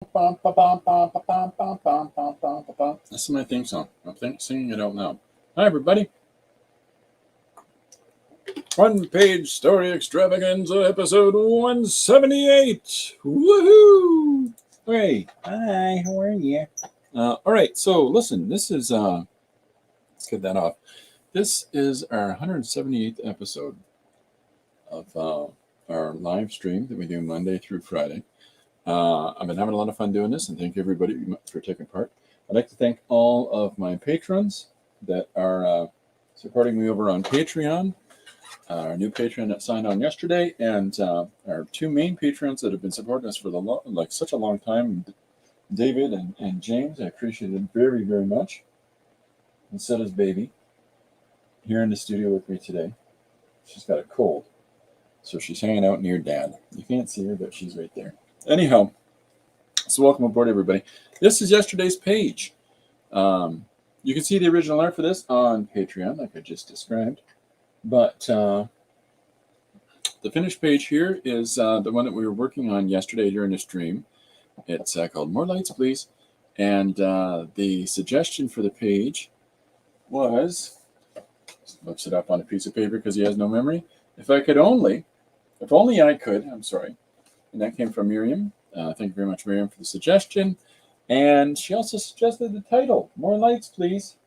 This is my theme song. I'm singing it out loud. Hi, everybody. One Page Story Extravaganza, episode 178. Woohoo! Hey, hi, how are you? All right, so listen, this is, let's get that off. This is our 178th episode of our live stream that we do Monday through Friday. I've been having a lot of fun doing this, and thank you everybody for taking part. I'd like to thank all of my patrons that are supporting me over on Patreon. Our new patron that signed on yesterday, and our two main patrons that have been supporting us for such a long time, David and James. I appreciate it very, very much. And so does Baby, here in the studio with me today. She's got a cold, so she's hanging out near Dad. You can't see her, but she's right there. Anyhow, so welcome aboard, everybody. This is yesterday's page. You can see the original art for this on Patreon, like I just described. But the finished page here is the one that we were working on yesterday during the stream. It's called More Lights, Please. And the suggestion for the page was, looks it up on a piece of paper because he has no memory. If only I could, I'm sorry. And that came from Miriam. Thank you very much, Miriam, for the suggestion. And she also suggested the title, More Lights, Please.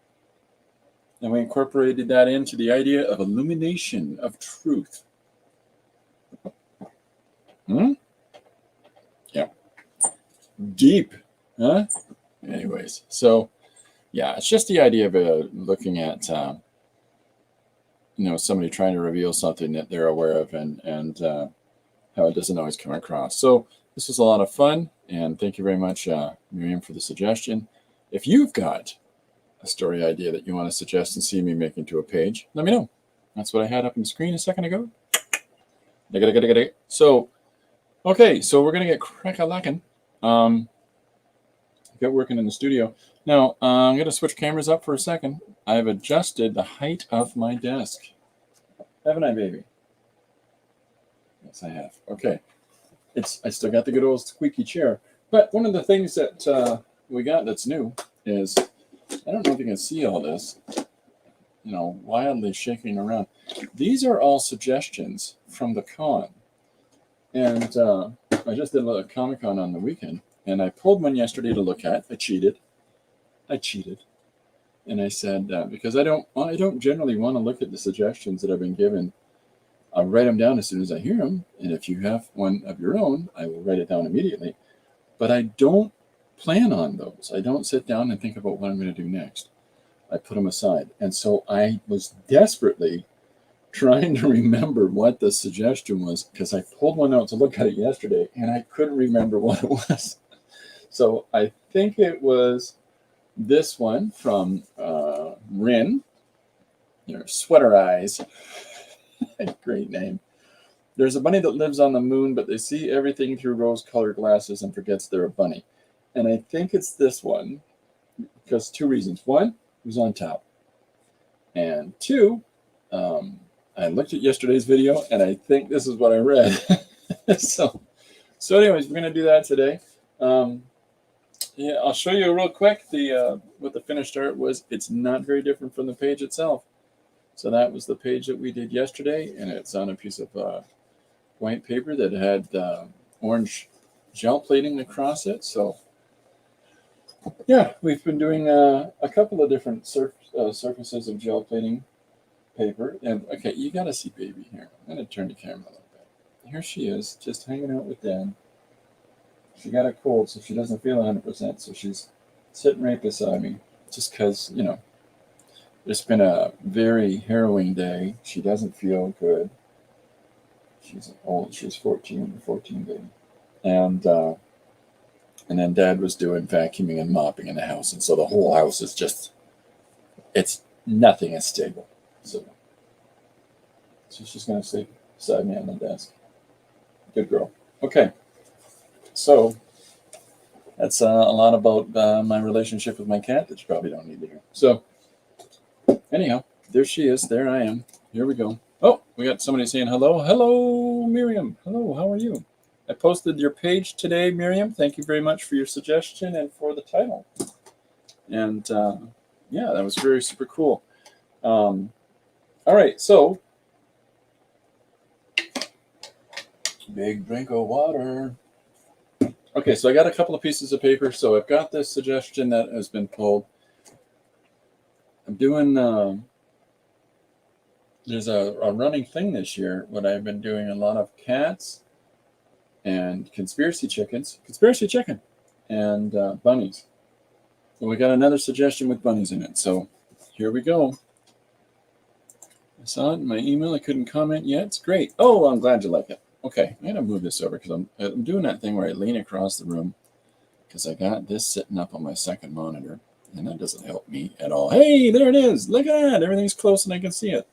And we incorporated that into the idea of illumination of truth. Yeah. Deep. Huh? Anyways, so, yeah, it's just the idea of looking at, somebody trying to reveal something that they're aware of and how it doesn't always come across. So this was a lot of fun, and thank you very much, Miriam, for the suggestion. If you've got a story idea that you want to suggest and see me make into a page, let me know. That's what I had up on the screen a second ago. So, okay, so we're going to get crack-a-lackin'. Get working in the studio. Now, I'm going to switch cameras up for a second. I've adjusted the height of my desk. Haven't I, baby? Yes, I have. Okay. I still got the good old squeaky chair. But one of the things that we got that's new is, I don't know if you can see all this, wildly shaking around. These are all suggestions from the con. And I just did a Comic-Con on the weekend, and I pulled one yesterday to look at. I cheated. And I said, because I don't generally want to look at the suggestions that I've been given. I'll write them down as soon as I hear them. And if you have one of your own, I will write it down immediately. But I don't plan on those. I don't sit down and think about what I'm going to do next. I put them aside. And so I was desperately trying to remember what the suggestion was, because I pulled one out to look at it yesterday and I couldn't remember what it was. So I think it was this one from Rin, Sweater Eyes. Great name. There's a bunny that lives on the moon, but they see everything through rose-colored glasses and forgets they're a bunny. And I think it's this one, because two reasons. One, who's on top. And two, I looked at yesterday's video, and I think this is what I read. So anyways, we're going to do that today. Yeah, I'll show you real quick what the finished art was. It's not very different from the page itself. So that was the page that we did yesterday, and it's on a piece of white paper that had orange gel plating across it. So yeah, we've been doing a couple of different surfaces of gel plating paper. And okay, you got to see Baby here. I'm going to turn the camera a little bit. Here she is, just hanging out with Dad. She got a cold, so she doesn't feel 100%. So she's sitting right beside me, just because, it's been a very harrowing day. She doesn't feel good. She's old. She's 14 baby. And then Dad was doing vacuuming and mopping in the house. And so the whole house is nothing is stable. So she's going to sleep beside me on the desk. Good girl. Okay. So that's a lot about my relationship with my cat that you probably don't need to hear. So anyhow, there she is. There I am. Here we go. Oh, we got somebody saying hello. Hello, Miriam. Hello, how are you? I posted your page today, Miriam. Thank you very much for your suggestion and for the title. And yeah, that was very super cool. All right, so big drink of water. Okay, so I got a couple of pieces of paper. So I've got this suggestion that has been pulled. I'm doing, there's a running thing this year. What I've been doing a lot of cats and conspiracy chicken, and bunnies. And we got another suggestion with bunnies in it. So here we go. I saw it in my email. I couldn't comment yet. It's great. Oh, I'm glad you like it. Okay, I'm gonna move this over because I'm doing that thing where I lean across the room because I got this sitting up on my second monitor, and that doesn't help me at all. Hey, there it is. Look at that. Everything's close and I can see it.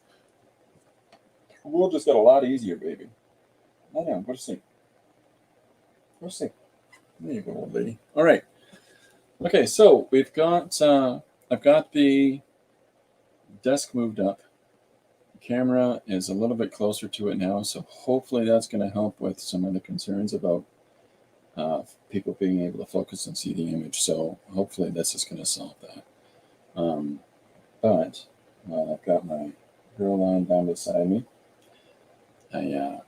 The world just got a lot easier, baby. Lie down. Go to sleep. Go to sleep. There you go, old lady. All right. Okay, so we've got I've got the desk moved up. Camera is a little bit closer to it now, so hopefully that's going to help with some of the concerns about people being able to focus and see the image. So hopefully this is going to solve that. But I've got my girl line down beside me. I'm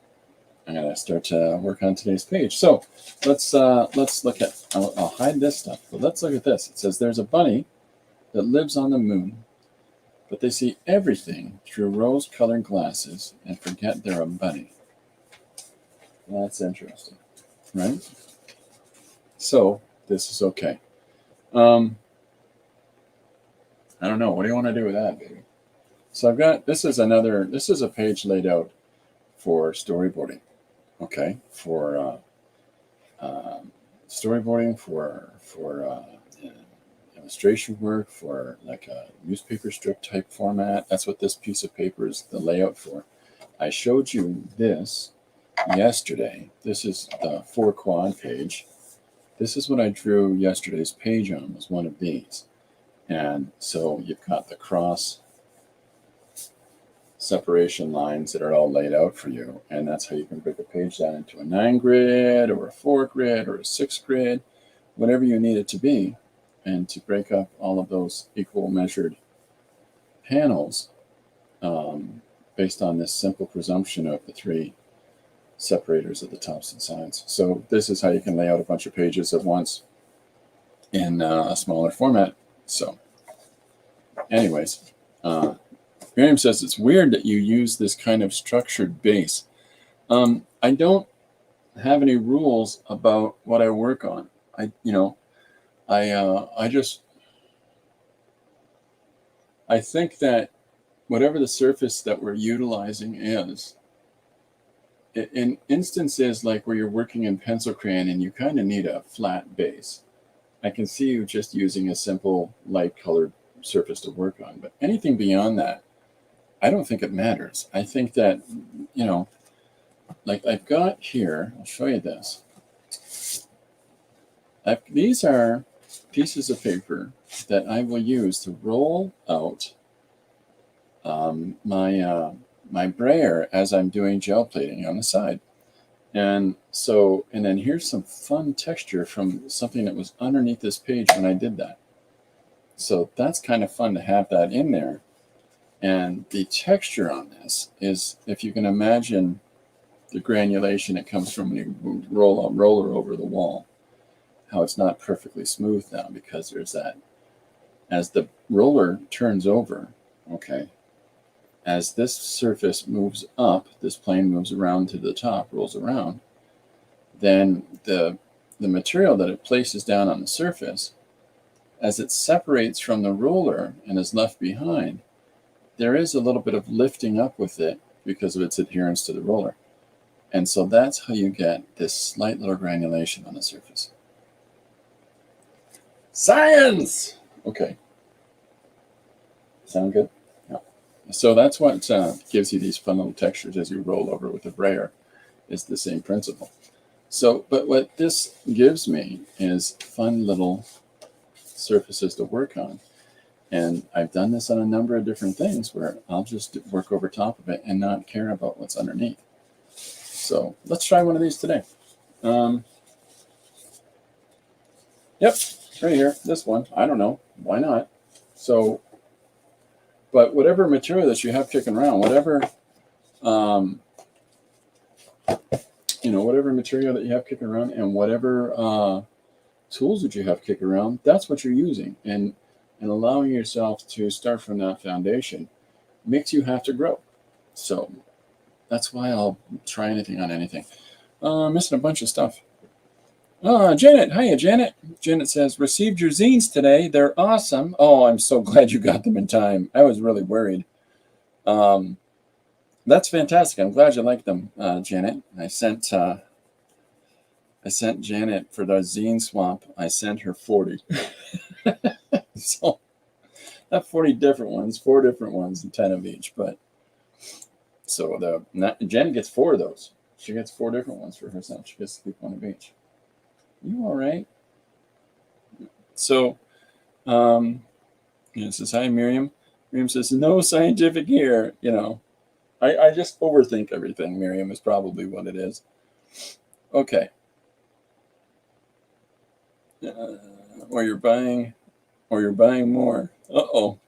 going to start to work on today's page. So let's look at. I'll hide this stuff, but let's look at this. It says there's a bunny that lives on the moon, but they see everything through rose-colored glasses and forget they're a bunny. That's interesting, right? So this is okay. I don't know. What do you want to do with that, baby? So I've got, this is a page laid out for storyboarding, okay? For storyboarding, for illustration work, for like a newspaper strip type format. That's what this piece of paper is the layout for. I showed you this yesterday. This is the 4-quad page. This is what I drew yesterday's page on, was one of these. And so you've got the cross separation lines that are all laid out for you. And that's how you can break a page down into a 9 grid or a 4 grid or a 6 grid, whatever you need it to be. And to break up all of those equal measured panels based on this simple presumption of the 3 separators at the tops and sides. So this is how you can lay out a bunch of pages at once in a smaller format. So anyways, Miriam says it's weird that you use this kind of structured base. I don't have any rules about what I work on. I think that whatever the surface that we're utilizing is, in instances like where you're working in pencil crayon and you kind of need a flat base, I can see you just using a simple light colored surface to work on. But anything beyond that, I don't think it matters. I think that, like I've got here, I'll show you this. These are pieces of paper that I will use to roll out my brayer as I'm doing gel plating on the side. And then here's some fun texture from something that was underneath this page when I did that. So that's kind of fun to have that in there. And the texture on this is, if you can imagine the granulation that comes from when you roll a roller over the wall, how it's not perfectly smooth now because there's that. As the roller turns over, okay, as this surface moves up, this plane moves around to the top, rolls around, then the material that it places down on the surface, as it separates from the roller and is left behind, there is a little bit of lifting up with it because of its adherence to the roller. And so that's how you get this slight little granulation on the surface. Science! Okay. Sound good? Yeah. So that's what gives you these fun little textures as you roll over with the brayer. It's the same principle. So, but what this gives me is fun little surfaces to work on. And I've done this on a number of different things where I'll just work over top of it and not care about what's underneath. So let's try one of these today. Yep, right here, this one. I don't know. Why not? So, but whatever material that you have kicking around, whatever, whatever material that you have kicking around and whatever tools that you have kicking around, that's what you're using. And allowing yourself to start from that foundation makes you have to grow. So that's why I'll try anything on anything. Missing a bunch of stuff. Janet. Hiya, Janet. Janet says, received your zines today. They're awesome. Oh, I'm so glad you got them in time. I was really worried. That's fantastic. I'm glad you like them, Janet. I sent Janet for the zine swap. I sent her 40. So not 40 different ones, 4 different ones, and 10 of each. But so Janet gets 4 of those. She gets 4 different ones for herself. She gets to keep one of each. You all right? So, it says, hi, Miriam. Miriam says, no scientific here. I just overthink everything, Miriam, is probably what it is. Okay. Or you're buying more. Uh-oh.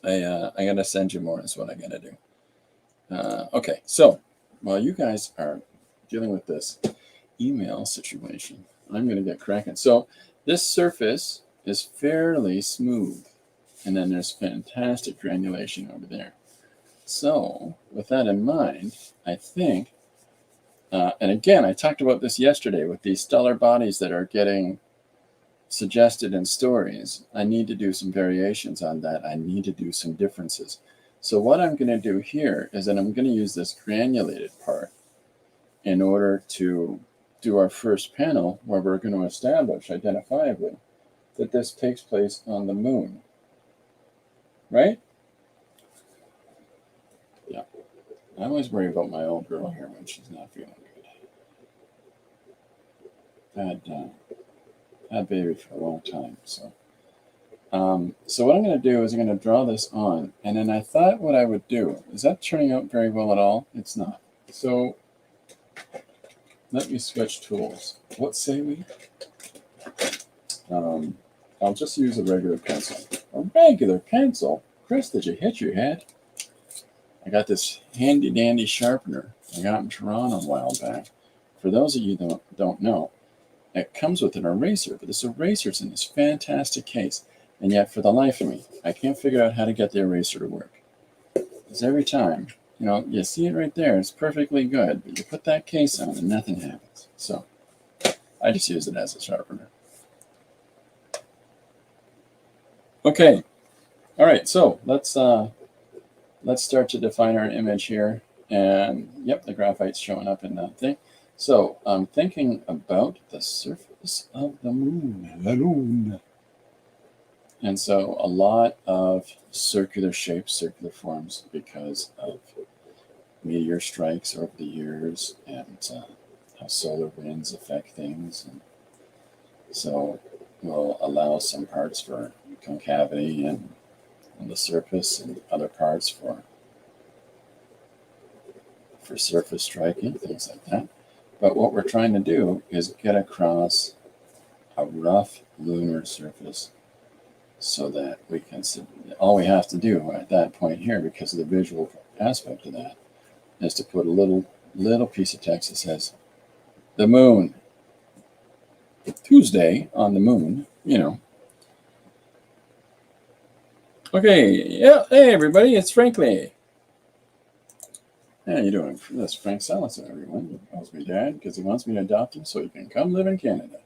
I gotta send you more is what I gotta do. Okay, so while you guys are dealing with this email situation, I'm gonna get cracking. So this surface is fairly smooth, and then there's fantastic granulation over there. So with that in mind, I think, and again, I talked about this yesterday with these stellar bodies that are getting suggested in stories. I need to do some variations on that. I need to do some differences. So what I'm going to do here is that I'm going to use this granulated part in order to do our first panel where we're going to establish identifiably that this takes place on the moon. Right? Yeah. I always worry about my old girl here when she's not feeling good. Had baby for a long time. So what I'm going to do is I'm going to draw this on. And then I thought what I would do, is that turning out very well at all? It's not. So let me switch tools. What say we? I'll just use a regular pencil. A regular pencil? Chris, did you hit your head? I got this handy dandy sharpener I got in Toronto a while back. For those of you that don't know, it comes with an eraser, but this eraser's in this fantastic case. And yet, for the life of me, I can't figure out how to get the eraser to work. Because every time, you see it right there, it's perfectly good, but you put that case on and nothing happens. So, I just use it as a sharpener. Okay. All right, so let's start to define our image here. And, yep, the graphite's showing up in that thing. So I'm thinking about the surface of the moon. And so a lot of circular shapes, circular forms, because of meteor strikes over the years and how solar winds affect things. And so we'll allow some parts for concavity and on the surface and other parts for surface striking, things like that. But what we're trying to do is get across a rough lunar surface so that we can, all we have to do at that point here, because of the visual aspect of that, is to put a little piece of text that says, the moon, Tuesday on the moon, Okay, yeah, hey everybody, it's Frankly. How you doing? That's Frank Salison, everyone. He calls me Dad because he wants me to adopt him so he can come live in Canada.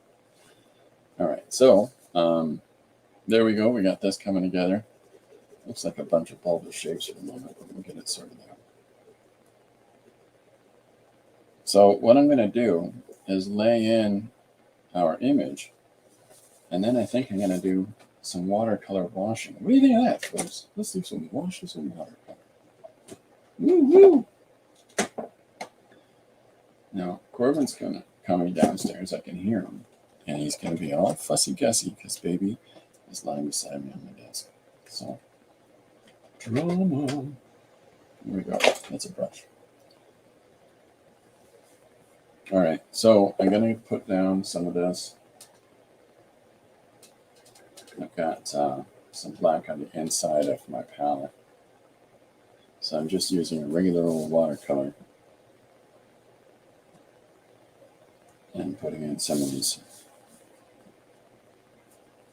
All right, so there we go. We got this coming together. Looks like a bunch of bulbous shapes for the moment, but we'll get it sorted out. So what I'm going to do is lay in our image, and then I think I'm going to do some watercolor washing. What do you think of that, folks? Let's do some washes and watercolor. Woo-hoo! Now, Corbin's coming downstairs. I can hear him. And he's going to be all fussy-gussy because baby is lying beside me on my desk. So, drama. Here we go. That's a brush. All right, so I'm going to put down some of this. I've got some black on the inside of my palette. So I'm just using a regular old watercolor and putting in some of these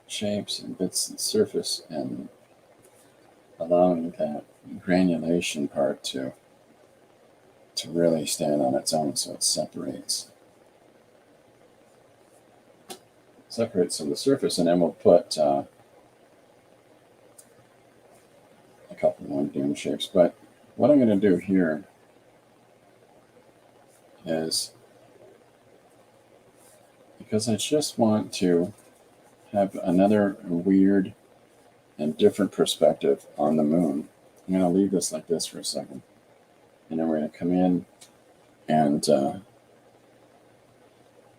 shapes and bits of the surface and allowing that granulation part to really stand on its own, so it separates from the surface. And then we'll put a couple more dune shapes. But what I'm going to do here is, because I just want to have another weird and different perspective on the moon, I'm going to leave this like this for a second. And then we're going to come in and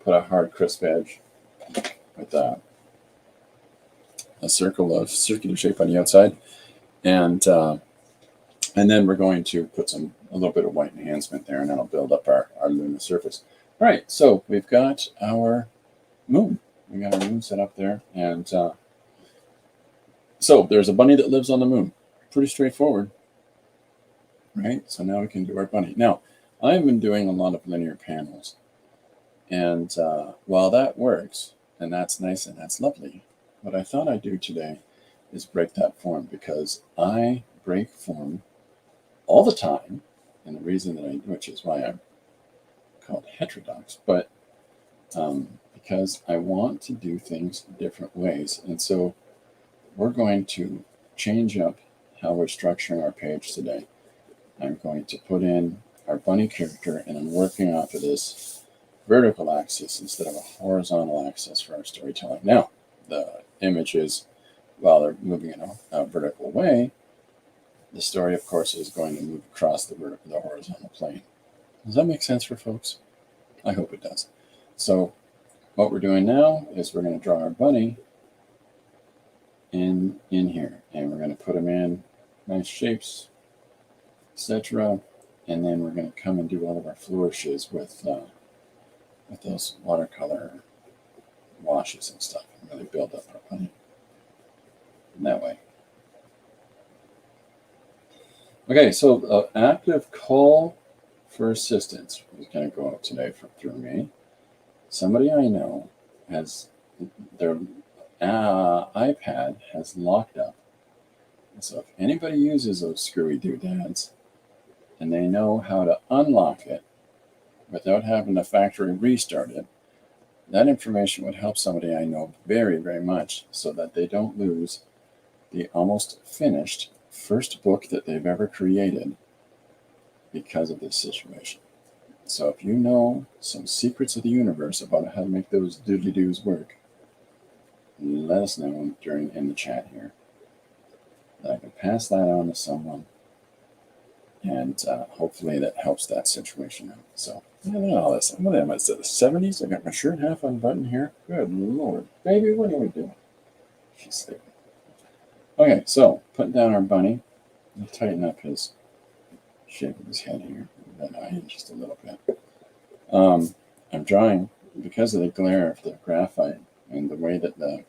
put a hard, crisp edge with a circle of circular shape on the outside. And then we're going to put a little bit of white enhancement there, and that'll build up our lunar surface. All right, so we've got our moon. We got our moon set up there. And so there's a bunny that lives on the moon. Pretty straightforward, right? So now we can do our bunny. Now, I've been doing a lot of linear panels. And while that works, and that's nice and that's lovely, what I thought I'd do today is break that form, because I break form all the time. And the reason that which is why I'm called heterodox, but because I want to do things different ways. And so we're going to change up how we're structuring our page today. I'm going to put in our bunny character, and I'm working off of this vertical axis instead of a horizontal axis for our storytelling. Now, the images, while they're moving in a vertical way, the story, of course, is going to move across the horizontal plane. Does that make sense for folks? I hope it does. So what we're doing now is we're going to draw our bunny in here, and we're going to put him in nice shapes, etc. And then we're going to come and do all of our flourishes with those watercolor washes and stuff, and really build up our bunny in that way. Okay, so active call for assistance is going to go out today through me. Somebody I know has their iPad has locked up. So if anybody uses those screwy doodads and they know how to unlock it without having the factory restart it, that information would help somebody I know very, very much, so that they don't lose the almost finished first book that they've ever created because of this situation. So if you know some secrets of the universe about how to make those doodly-doos work, let us know in the chat here, that I can pass that on to someone, and hopefully that helps that situation out. So, look at all this. What am I, the 70s? I got my shirt half unbuttoned here. Good Lord. Baby, what are we doing? She's sleeping. Okay, so putting down our bunny. I'll tighten up his shape of his head here. That eye in just a little bit. I'm drawing, because of the glare of the graphite and the way that the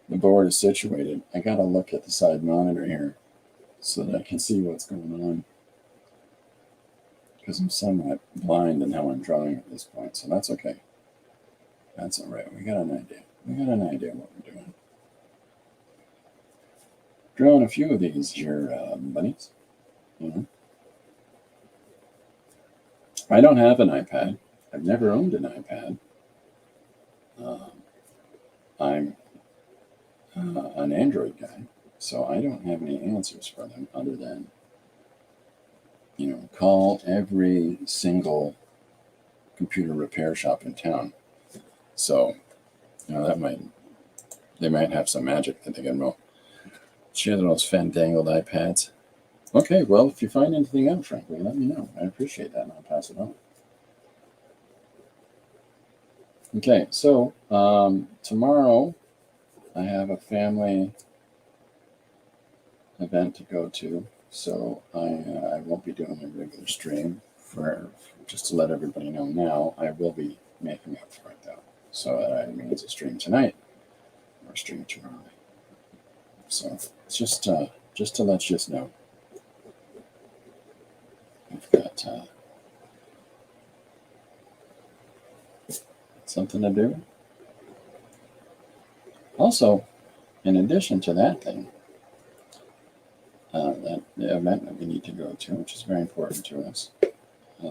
board is situated, I got to look at the side monitor here so that I can see what's going on, because I'm somewhat blind in how I'm drawing at this point. So that's okay. That's all right. We got an idea. We got an idea what we're doing. Drawing a few of these here bunnies. I don't have an iPad. I've never owned an iPad. I'm an Android guy, so I don't have any answers for them other than, call every single computer repair shop in town. So, they might have some magic that they can roll. Share those fandangled iPads. Okay, well, if you find anything out, frankly, let me know. I appreciate that, and I'll pass it on. Okay, so tomorrow I have a family event to go to, so I won't be doing a regular stream for just to let everybody know now, I will be making up for it though. So that means a stream tonight or a stream tomorrow. So it's just to let you know. We've got something to do. Also, in addition to that thing, that the event that we need to go to, which is very important to us,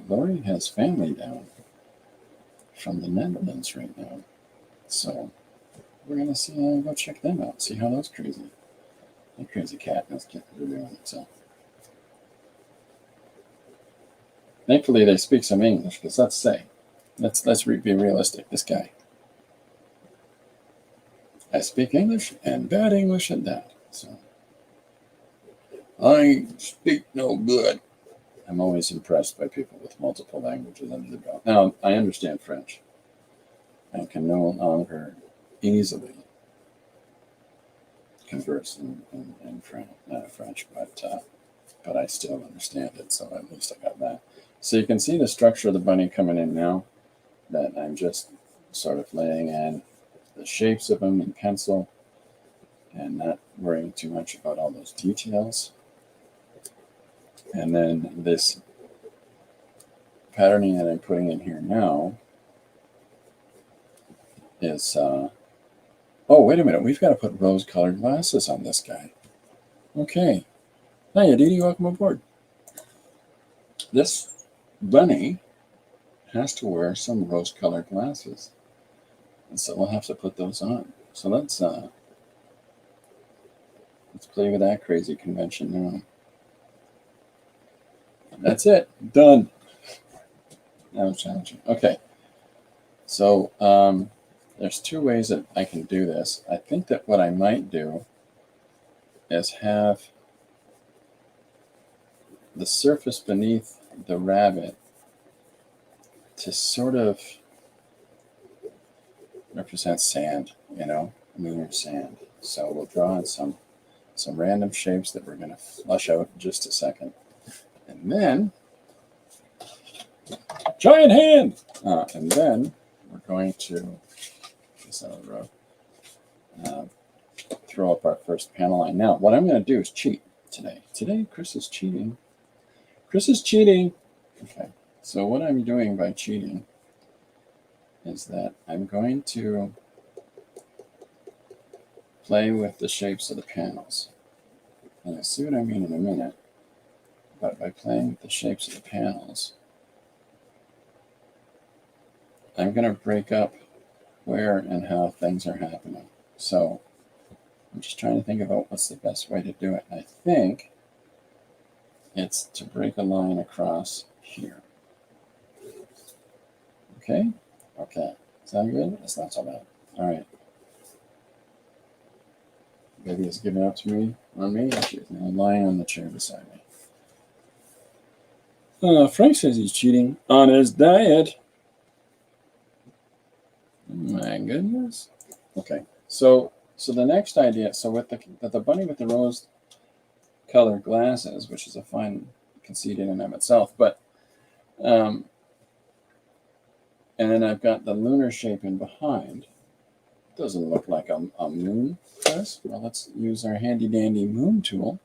Lori has family down from the Netherlands right now. So we're going to go check them out, see how that crazy cat knows what they're doing. So thankfully they speak some English, because let's be realistic. This guy, I speak English and bad English at that. So I speak no good. I'm always impressed by people with multiple languages under the belt. Now, I understand French. I can no longer easily converse in French, but I still understand it, so at least I got that. So you can see the structure of the bunny coming in now, that I'm just sort of laying in the shapes of them in pencil and not worrying too much about all those details. And then this patterning that I'm putting in here now is, oh, wait a minute, we've got to put rose-colored glasses on this guy. Okay. Hi, Aditi, welcome aboard. This bunny has to wear some rose-colored glasses, and so we'll have to put those on. So let's play with that crazy convention now. That's it. Done. That was challenging. Okay. So there's two ways that I can do this. I think that what I might do is have the surface beneath the rabbit to sort of represent sand, lunar sand. So we'll draw in some random shapes that we're going to flush out in just a second. And then, giant hand! And then we're going to, throw up our first panel line. Now, what I'm going to do is cheat today. Today, Chris is cheating. Okay, so what I'm doing by cheating is that I'm going to play with the shapes of the panels. And you'll see what I mean in a minute. But by playing with the shapes of the panels, I'm going to break up where and how things are happening. So I'm just trying to think about what's the best way to do it. I think it's to break a line across here. Okay? Okay. Is that good? That's not so bad. All right. Baby is giving up to me on me. She's now lying on the chair beside me. Frank says he's cheating on his diet. My goodness. Okay. So the next idea, so with the bunny with the rose colored glasses, which is a fun conceit in and of itself, but and then I've got the lunar shape in behind. Doesn't look like a moon does. Well, let's use our handy dandy moon tool.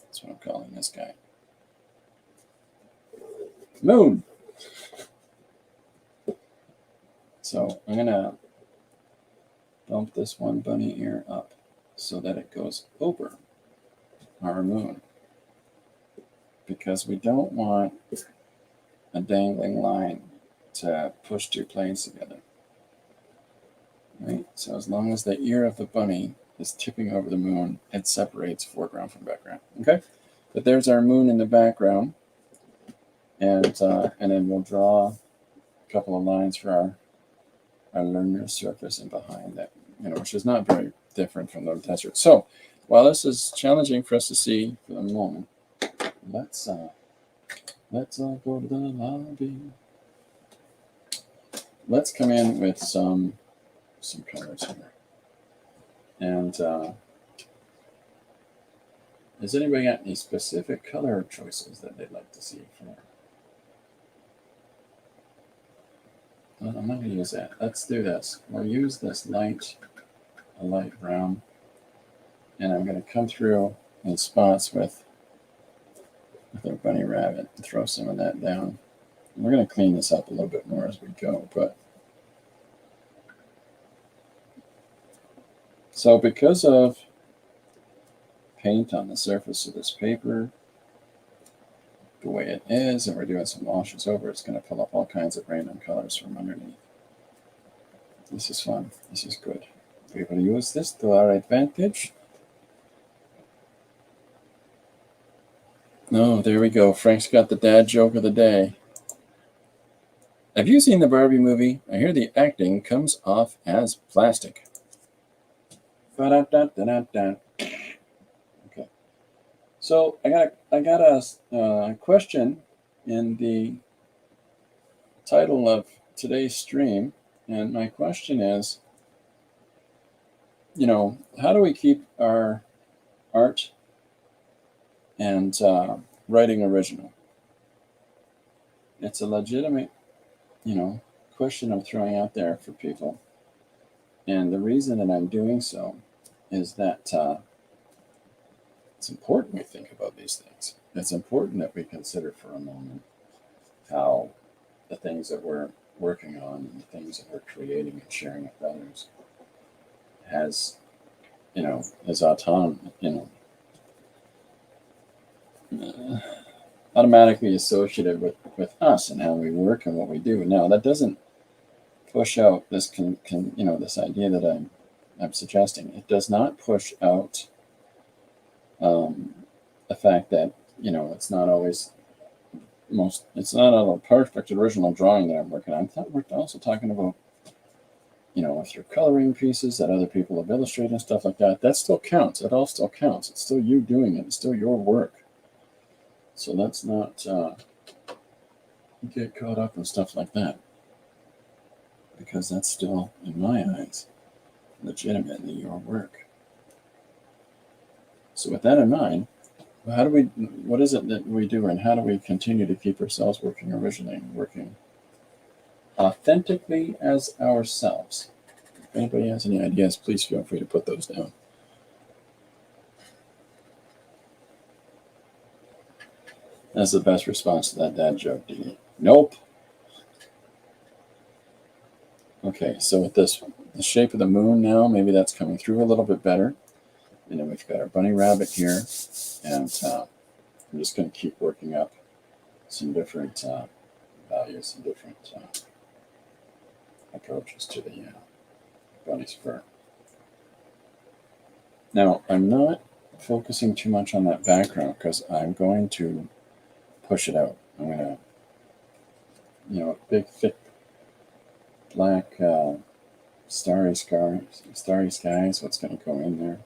That's what I'm calling this guy. Moon. So I'm gonna bump this one bunny ear up so that it goes over our moon, because we don't want a dangling line to push two planes together. Right? So as long as the ear of the bunny is tipping over the moon, it separates foreground from background. Okay? But there's our moon in the background, and then we'll draw a couple of lines for our lunar surface in behind that, which is not very different from the tensor. So while this is challenging for us to see for the moment, let's all go to the lobby. Let's come in with some colors here. And has anybody got any specific color choices that they'd like to see for I'm not going to use that. Let's do this. We'll use this a light brown, and I'm going to come through in spots with our bunny rabbit and throw some of that down. And we're going to clean this up a little bit more as we go, but so because of paint on the surface of this paper, the way it is, and we're doing some washes over, it's going to pull up all kinds of random colors from underneath. This is fun. This is good. We're going to use this to our advantage. Oh, there we go. Frank's got the dad joke of the day. Have you seen the Barbie movie? I hear the acting comes off as plastic. Ba-da-da-da-da-da. Okay. So I got a question in the title of today's stream, and my question is, how do we keep our art and writing original? It's a legitimate, question I'm throwing out there for people. And the reason that I'm doing so is that it's important we think about these things. It's important that we consider for a moment how the things that we're working on and the things that we're creating and sharing with others is automatically associated with us and how we work and what we do. Now, that doesn't push out this this idea that I'm suggesting. It does not push out the fact that it's not always it's not a perfect original drawing that I'm working on. We're also talking about if you're coloring pieces that other people have illustrated and stuff like that, that still counts. It all still counts. It's still you doing it. It's still your work. So let's not get caught up in stuff like that, because that's still, in my eyes, legitimately your work. So with that in mind, what is it that we do, and how do we continue to keep ourselves working originally and working authentically as ourselves? If anybody has any ideas, please feel free to put those down. That's the best response to that dad joke, Dee. Nope. Okay, so with the shape of the moon now, maybe that's coming through a little bit better. And then we've got our bunny rabbit here, and I'm just going to keep working up some different values, some different approaches to the bunny's fur. Now, I'm not focusing too much on that background because I'm going to push it out. I'm going to, a big, thick, black, starry sky is what's going to go in there.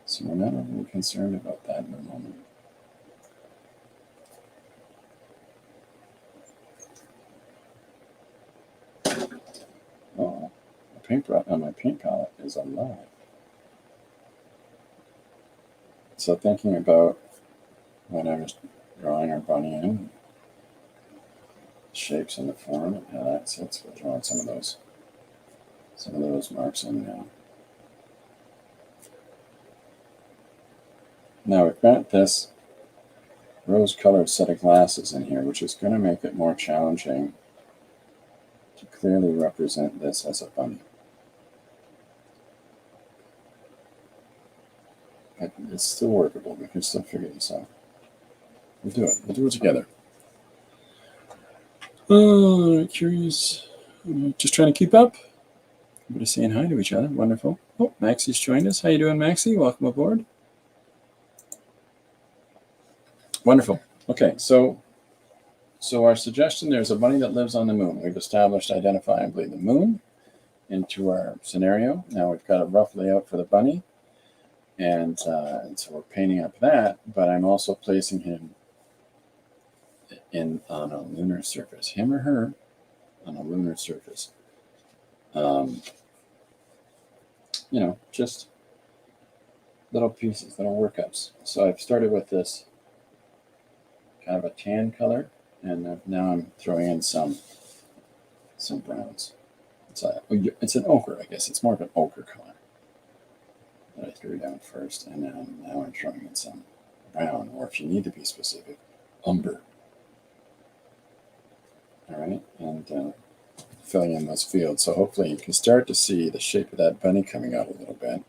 So we're not really concerned about that in a moment. Oh, my paint palette is alive. So thinking about when I was drawing our bunny in, shapes in the form and how that sits, we're drawing some of those marks in now. Now we've got this rose-colored set of glasses in here, which is going to make it more challenging to clearly represent this as a bunny. But it's still workable. We can still figure this out. We'll do it. We'll do it together. Oh, curious. Just trying to keep up. Everybody saying hi to each other. Wonderful. Oh, Maxie's joined us. How you doing, Maxie? Welcome aboard. Wonderful. Okay, so our suggestion, there's a bunny that lives on the moon. We've established identifiably the moon into our scenario. Now we've got a rough layout for the bunny. And so we're painting up that, but I'm also placing him on a lunar surface, him or her on a lunar surface. Just little pieces, little workups. So I've started with this kind of a tan color, and now I'm throwing in some some browns. It's an ochre, I guess. It's more of an ochre color that I threw down first, and now I'm throwing in some brown, or if you need to be specific, umber. All right, and filling in those fields. So hopefully you can start to see the shape of that bunny coming out a little bit.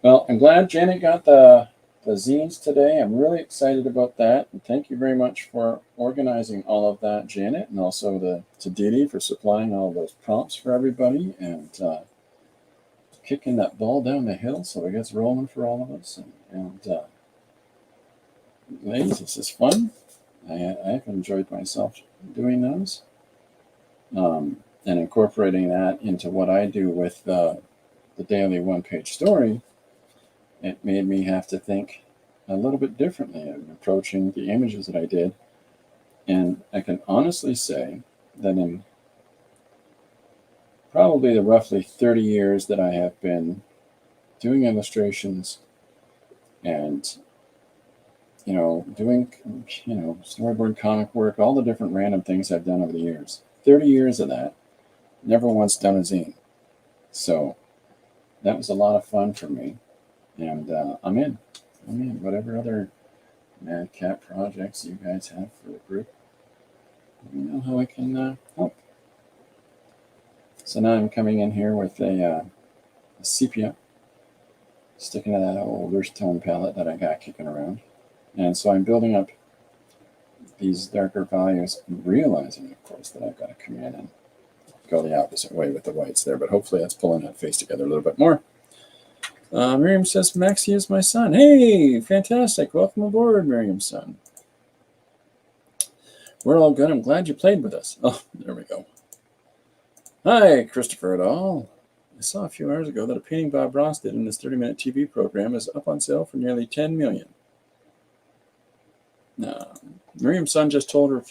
Well, I'm glad Janet got the zines today. I'm really excited about that. And thank you very much for organizing all of that, Janet, and also to Didi for supplying all those prompts for everybody and kicking that ball down the hill so it gets rolling for all of us. And ladies, this is fun. I've enjoyed myself doing those and incorporating that into what I do with the daily one-page story. It made me have to think a little bit differently in approaching the images that I did. And I can honestly say that in probably the roughly 30 years that I have been doing illustrations and, doing, storyboard, comic work, all the different random things I've done over the years, 30 years of that, never once done a zine. So that was a lot of fun for me. And I'm in. Whatever other madcap projects you guys have for the group, let me know how I can help. So now I'm coming in here with a sepia, sticking to that old earth tone palette that I got kicking around. And so I'm building up these darker values, realizing, of course, that I've got to come in and go the opposite way with the whites there. But hopefully that's pulling that face together a little bit more. Miriam says, Maxie is my son. Hey, fantastic. Welcome aboard, Miriam's son. We're all good. I'm glad you played with us. Oh, there we go. Hi, Christopher et al. I saw a few hours ago that a painting Bob Ross did in his 30-minute TV program is up on sale for nearly $10 million. Miriam's son just told her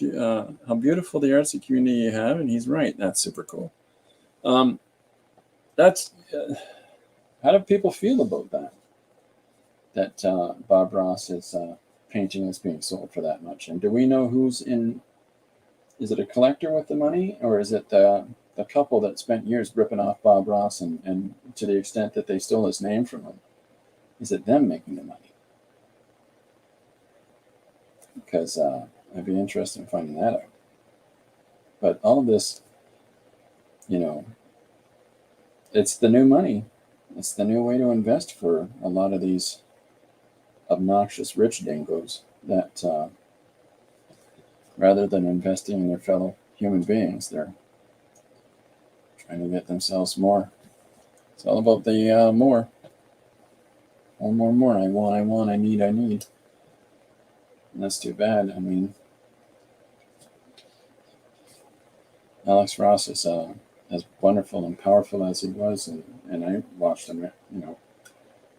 how beautiful the artsy community you have, and he's right. That's super cool. How do people feel about that? That Bob Ross's painting is being sold for that much? And do we know who's in? Is it a collector with the money, or is it the couple that spent years ripping off Bob Ross and to the extent that they stole his name from him? Is it them making the money? Because I'd be interested in finding that out. But all of this, it's the new money. It's the new way to invest for a lot of these obnoxious rich dingoes that rather than investing in their fellow human beings, they're trying to get themselves more. It's all about the more. More. I want, I need. And that's too bad. I mean, Alex Ross is as wonderful and powerful as he was, and I watched him,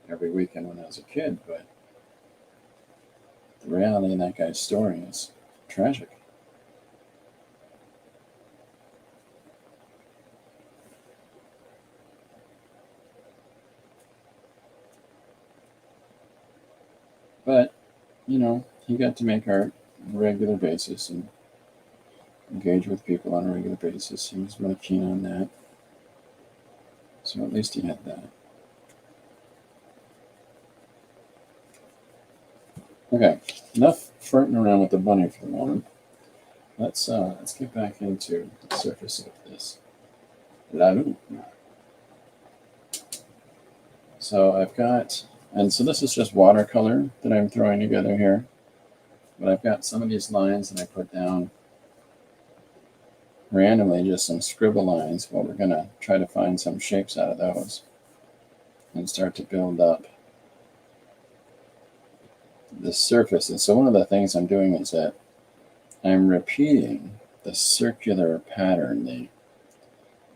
every weekend when I was a kid, but the reality of that guy's story is tragic. But, he got to make art on a regular basis and engage with people on a regular basis. He was really keen on that. So at least he had that. Okay, enough flirting around with the bunny for the moment. Let's get back into the surface of this La Luna. So I've got, and so this is just watercolor that I'm throwing together here. But I've got some of these lines that I put down randomly, just some scribble lines. Well, we're going to try to find some shapes out of those and start to build up the surface. And so one of the things I'm doing is that I'm repeating the circular pattern, the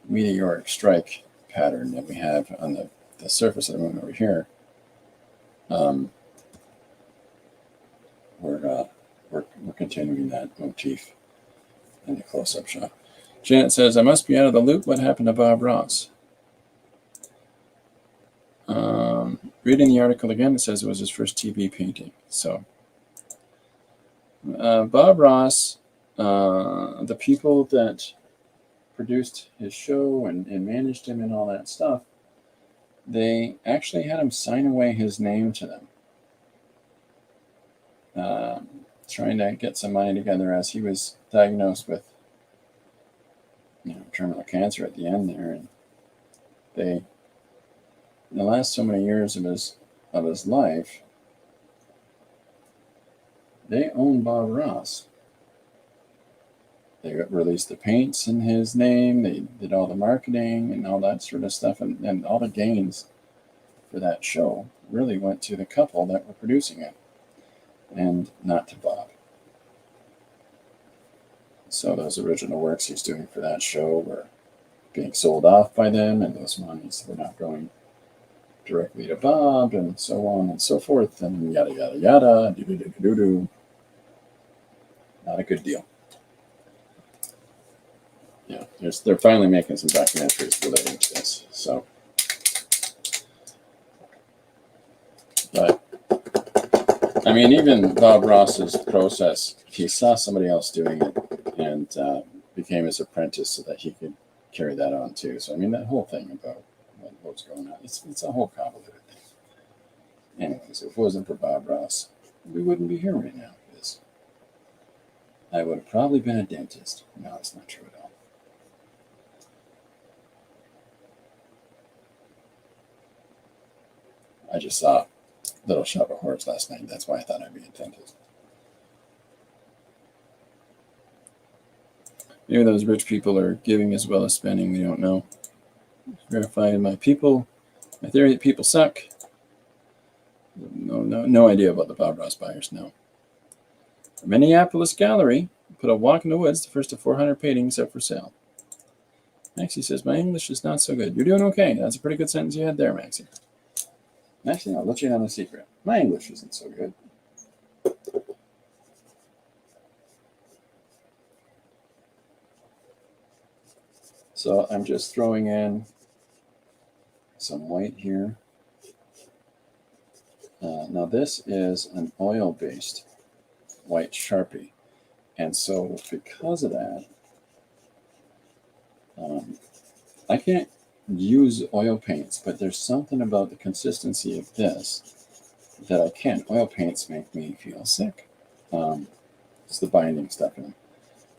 meteoric strike pattern that we have on the surface of the moon over here. We're continuing that motif in the close-up shot. Janet says, I must be out of the loop. What happened to Bob Ross? Reading the article again, it says it was his first TV painting. So Bob Ross, the people that produced his show and managed him and all that stuff, they actually had him sign away his name to them, trying to get some money together as he was diagnosed with, terminal cancer at the end there. And they, in the last so many years of his life, they owned Bob Ross. They released the paints in his name. They did all the marketing and all that sort of stuff. And all the gains for that show really went to the couple that were producing it and not to Bob. So those original works he's doing for that show were being sold off by them, and those monies were not going directly to Bob, and so on and so forth, and yada, yada, yada, do-do-do-do-do. Not a good deal. Yeah, they're finally making some documentaries relating to this. So, but I mean, even Bob Ross's process, he saw somebody else doing it and became his apprentice so that he could carry that on too. So I mean, that whole thing about what's going on, it's a whole convoluted thing. Anyways, if it wasn't for Bob Ross, we wouldn't be here right now, because I would have probably been a dentist. No, it's not true at all. I just saw Little Shop of Horrors last night. That's why I thought I'd be a dentist. Maybe those rich people are giving as well as spending. We don't know. Verifying my theory that people suck. No idea about the Bob Ross buyers. No. Minneapolis Gallery put a walk in the woods, the first of 400 paintings up for sale. Maxie says, my English is not so good. You're doing okay. That's a pretty good sentence you had there, Maxie. Actually, I'll let you in on a secret. My English isn't so good. So I'm just throwing in some white here. Now this is an oil-based white Sharpie. And so because of that, I can't use oil paints, but there's something about the consistency of this that I can. Oil paints make me feel sick. It's the binding stuff in them.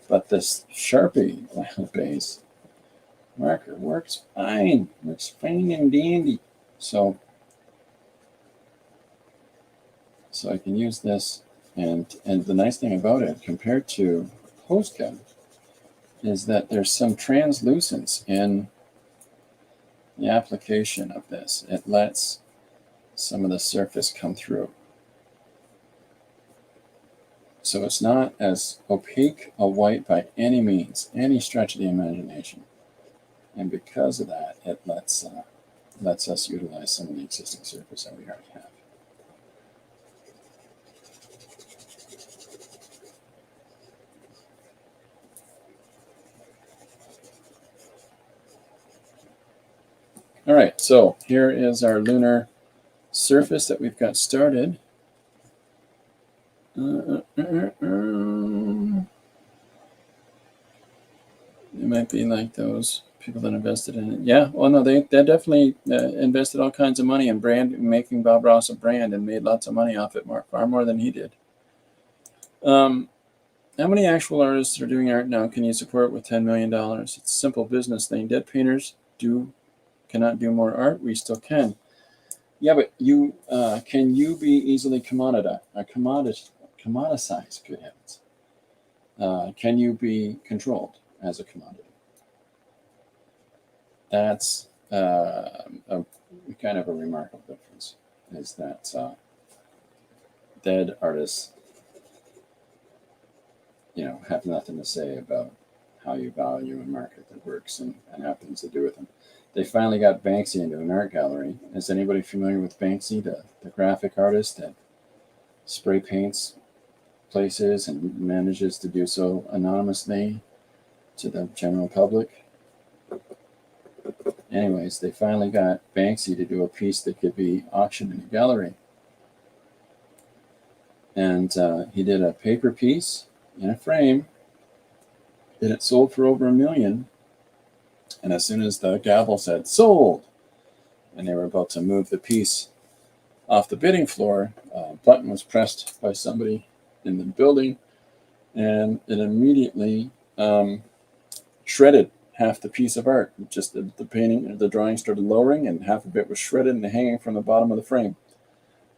But this Sharpie oil-based marker works fine. Works fine and dandy. So I can use this, and the nice thing about it compared to Posca is that there's some translucence in the application of this. It lets some of the surface come through. So it's not as opaque a white by any means, any stretch of the imagination. And because of that, it lets us utilize some of the existing surface that we already have. All right, so here is our lunar surface that we've got started. It might be like those people that invested in it. Yeah, well, no, they definitely invested all kinds of money in making Bob Ross a brand, and made lots of money off it, far more than he did. How many actual artists are doing art now can you support with $10 million? It's a simple business thing. Dead painters cannot do more art. We still can. Yeah, but can you be easily commoditized? Good heavens. Can you be controlled as a commodity? That's kind of a remarkable difference, is that dead artists, have nothing to say about how you value and market their works and have things to do with them. They finally got Banksy into an art gallery. Is anybody familiar with Banksy, the graphic artist that spray paints places and manages to do so anonymously to the general public? Anyways, they finally got Banksy to do a piece that could be auctioned in a gallery. And he did a paper piece in a frame, and it sold for over $1 million And as soon as the gavel said sold, and they were about to move the piece off the bidding floor, a button was pressed by somebody in the building, and it immediately shredded half the piece of art. Just the painting, the drawing started lowering, and half of it was shredded and hanging from the bottom of the frame.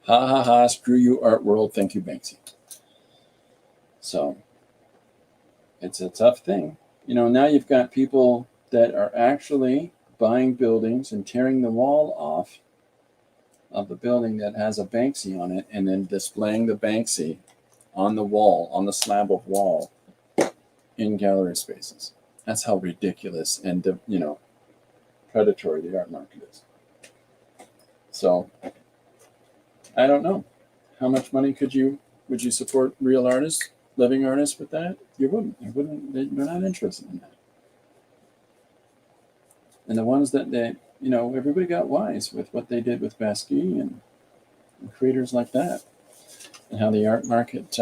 Ha ha ha! Screw you, art world. Thank you, Banksy. So it's a tough thing. Now you've got people that are actually buying buildings and tearing the wall off of the building that has a Banksy on it, and then displaying the Banksy on the wall, on the slab of wall in gallery spaces. That's how ridiculous and predatory the art market is. So I don't know. How much money would you support real artists, living artists with that? You wouldn't. They're not interested in that. And the ones that everybody got wise with what they did with Basquiat and creators like that, and how the art market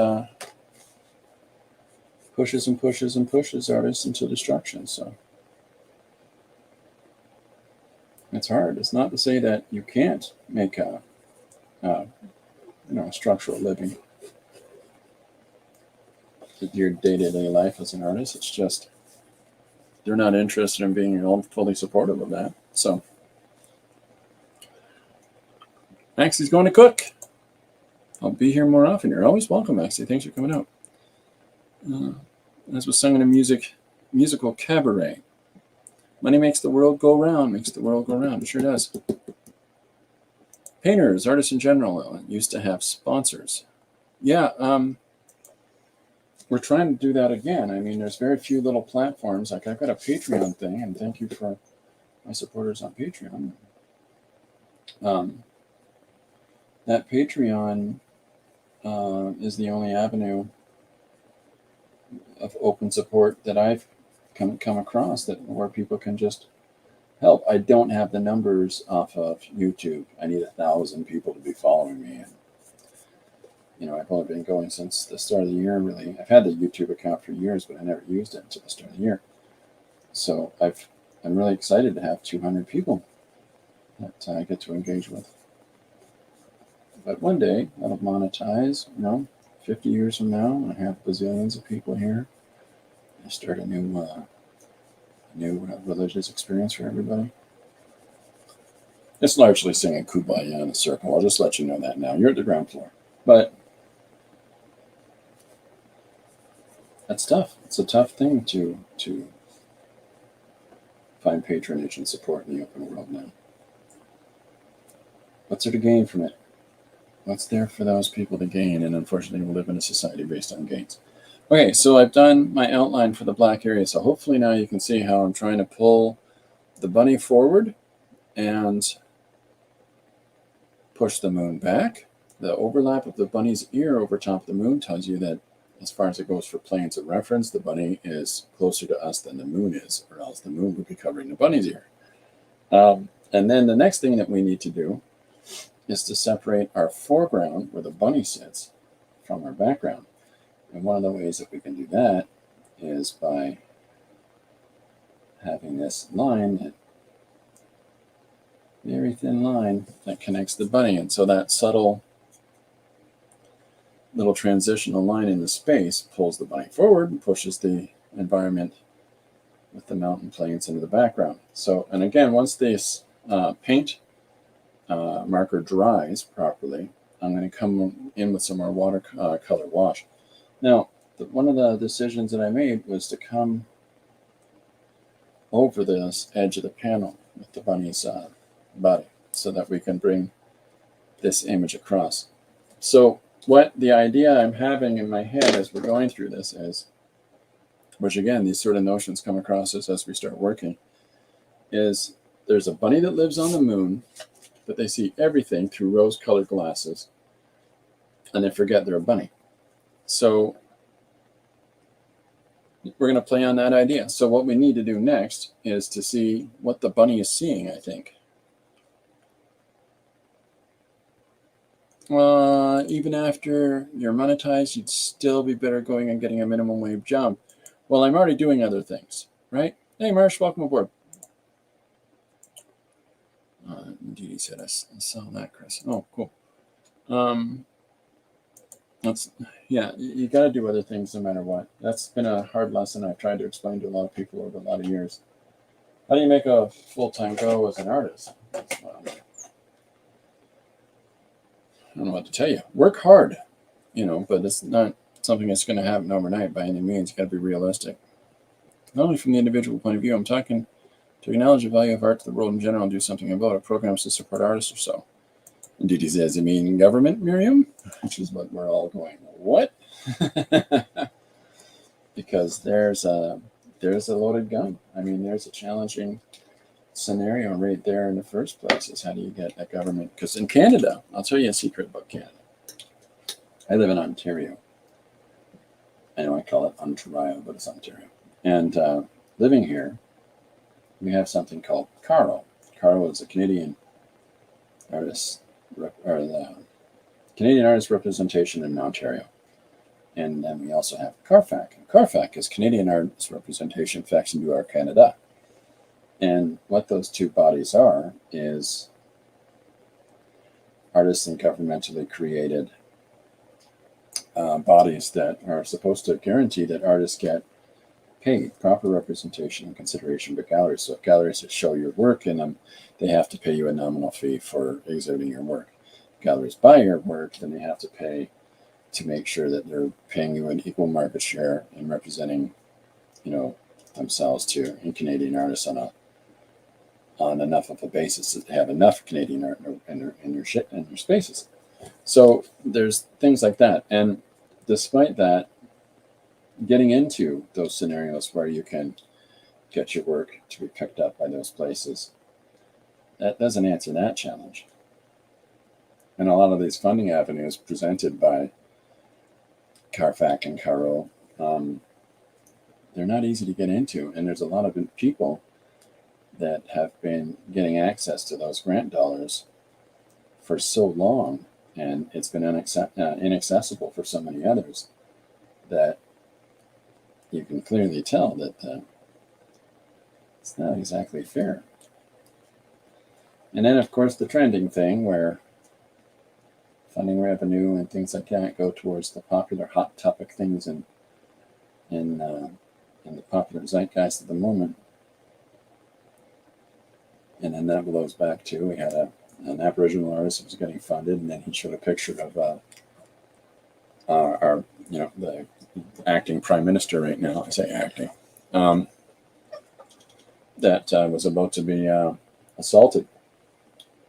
pushes and pushes and pushes artists into destruction. So it's hard. It's not to say that you can't make a structural living with your day-to-day life as an artist. It's just they're not interested in being fully supportive of that. So Maxie's going to cook. I'll be here more often. You're always welcome, Maxie. Thanks for coming out. As was sung in a musical cabaret. Money makes the world go round, makes the world go round. It sure does. Painters, artists in general, used to have sponsors. Yeah, we're trying to do that again. I mean, there's very few little platforms. Like I've got a Patreon thing, and thank you for my supporters on Patreon. That Patreon is the only avenue of open support that I've come across where people can just help. I don't have the numbers off of YouTube. I need 1,000 people to be following me, and I've only been going since the start of the year. Really, I've had the YouTube account for years, but I never used it until the start of the year. So I'm really excited to have 200 people that I get to engage with. But one day that'll monetize. 50 years from now, I have bazillions of people here. I start a new religious experience for everybody. It's largely singing Kumbaya in a circle. I'll just let you know that now. You're at the ground floor. But that's tough. It's a tough thing to find patronage and support in the open world now. What's there to gain from it? What's there for those people to gain? And unfortunately, we live in a society based on gains. Okay, so I've done my outline for the black area. So hopefully now you can see how I'm trying to pull the bunny forward and push the moon back. The overlap of the bunny's ear over top of the moon tells you that as far as it goes for planes of reference, the bunny is closer to us than the moon is, or else the moon would be covering the bunny's ear. And then the next thing that we need to do is to separate our foreground, where the bunny sits, from our background. And one of the ways that we can do that is by having this line, that very thin line that connects the bunny. And so that subtle little transitional line in the space pulls the bunny forward and pushes the environment with the mountain plains into the background. So, and again, once this paint marker dries properly, I'm going to come in with some more watercolor wash. Now, one of the decisions that I made was to come over this edge of the panel with the bunny's body so that we can bring this image across. So what the idea I'm having in my head as we're going through this is, which again, these sort of notions come across as we start working, is there's a bunny that lives on the moon, but they see everything through rose-colored glasses, and they forget they're a bunny. So we're going to play on that idea. So what we need to do next is to see what the bunny is seeing, I think. Even after you're monetized, you'd still be better going and getting a minimum wage job. Well, I'm already doing other things, right? Hey, Marsh, welcome aboard. Dee Dee said I saw that, Chris. Oh, cool. That's yeah. You got to do other things no matter what. That's been a hard lesson I've tried to explain to a lot of people over a lot of years. How do you make a full-time go as an artist? I don't know what to tell you. Work hard, but it's not something that's going to happen overnight by any means. You got to be realistic. Not only from the individual point of view, I'm talking to acknowledge the value of art to the world in general and do something about it. Programs to support artists or so. Indeed, he says, you mean government, Miriam? Which is what we're all going, what? Because there's a loaded gun. I mean, there's a challenging scenario right there in the first place is how do you get a government? Because in Canada, I'll tell you a secret about Canada. I live in Ontario. I know I call it Ontario, but it's Ontario. And living here, we have something called CARO. CARO is a Canadian artist, or the Canadian Artist Representation in Ontario. And then we also have CARFAC. And CARFAC is Canadian Artist Representation Facts and UR Canada. And what those two bodies are is artists and governmentally created bodies that are supposed to guarantee that artists get paid proper representation and consideration by galleries. So if galleries that show your work in them, they have to pay you a nominal fee for exhibiting your work. If galleries buy your work, then they have to pay to make sure that they're paying you an equal market share and representing, themselves to Canadian artists on enough of a basis that they have enough Canadian art in your spaces. So there's things like that. And despite that, getting into those scenarios where you can get your work to be picked up by those places, that doesn't answer that challenge. And a lot of these funding avenues presented by CARFAC and CARO, they're not easy to get into. And there's a lot of people that have been getting access to those grant dollars for so long, and it's been inaccessible for so many others that you can clearly tell that it's not exactly fair. And then, of course, the trending thing where funding revenue and things like that go towards the popular hot topic things in the popular zeitgeist at the moment. And then that blows back to, we had an Aboriginal artist who was getting funded, and then he showed a picture of the acting prime minister right now. I say acting, that was about to be assaulted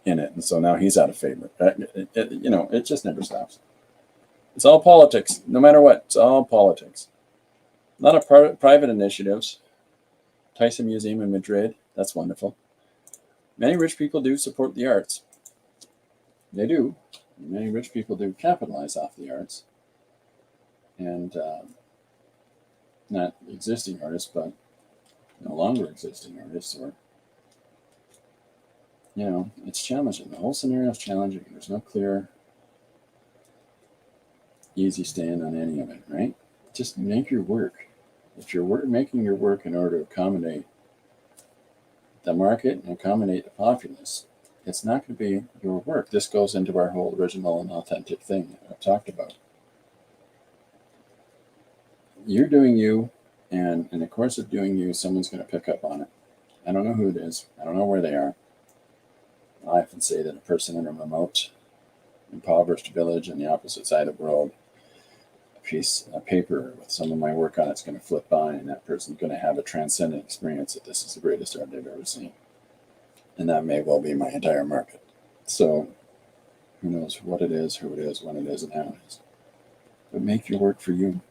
in it, and so now he's out of favor. It just never stops. It's all politics, no matter what. It's all politics. A lot of private initiatives. Tyson Museum in Madrid. That's wonderful. Many rich people do support the arts. They do. Many rich people do capitalize off the arts. And not existing artists, but no longer existing artists. Or, it's challenging. The whole scenario is challenging. There's no clear, easy stand on any of it, right? Just make your work. If you're making your work in order to accommodate the market and accommodate the populace, it's not going to be your work. This goes into our whole original and authentic thing that I've talked about. You're doing you, and in the course of doing you, someone's going to pick up on it. I don't know who it is. I don't know where they are. I often say that a person in a remote, impoverished village on the opposite side of the world, a piece of paper with some of my work on it's going to flip by, and that person's going to have a transcendent experience that this is the greatest art they've ever seen. And that may well be my entire market. So who knows what it is, who it is, when it is, and how it is. But make your work for you.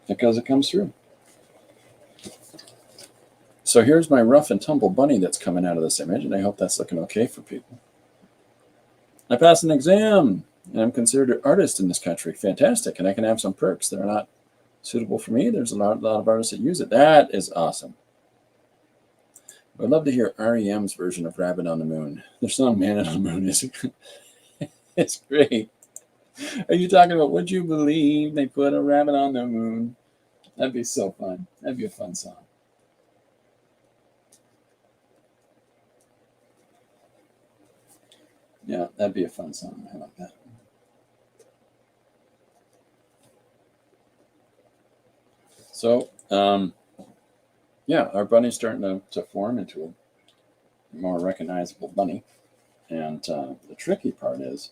Because it comes through. So here's my rough and tumble bunny that's coming out of this image, and I hope that's looking okay for people. I passed an exam, and I'm considered an artist in this country. Fantastic, and I can have some perks that are not suitable for me. There's a lot of artists that use it. That is awesome. I'd love to hear REM's version of Rabbit on the Moon. Their song Man on the Moon is it's great. Are you talking about Would You Believe They Put a Rabbit on the Moon? That'd be so fun. That'd be a fun song. Yeah, that'd be a fun song. I like that. So, yeah, our bunny's starting to form into a more recognizable bunny. And the tricky part is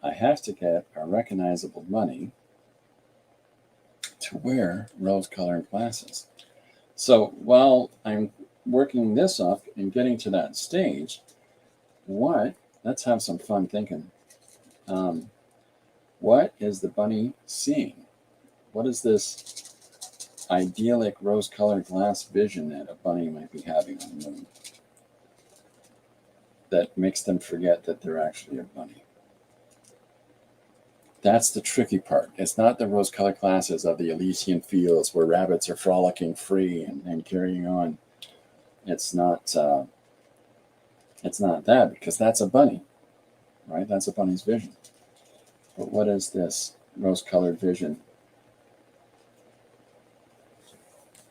I have to get a recognizable bunny to wear rose-colored glasses. So while I'm working this up and getting to that stage, let's have some fun thinking. What is the bunny seeing? What is this idyllic rose-colored glass vision that a bunny might be having on the moon that makes them forget that they're actually a bunny? That's the tricky part. It's not the rose-colored glasses of the Elysian fields where rabbits are frolicking free and carrying on. It's not that, because that's a bunny, right? That's a bunny's vision. But what is this rose-colored vision?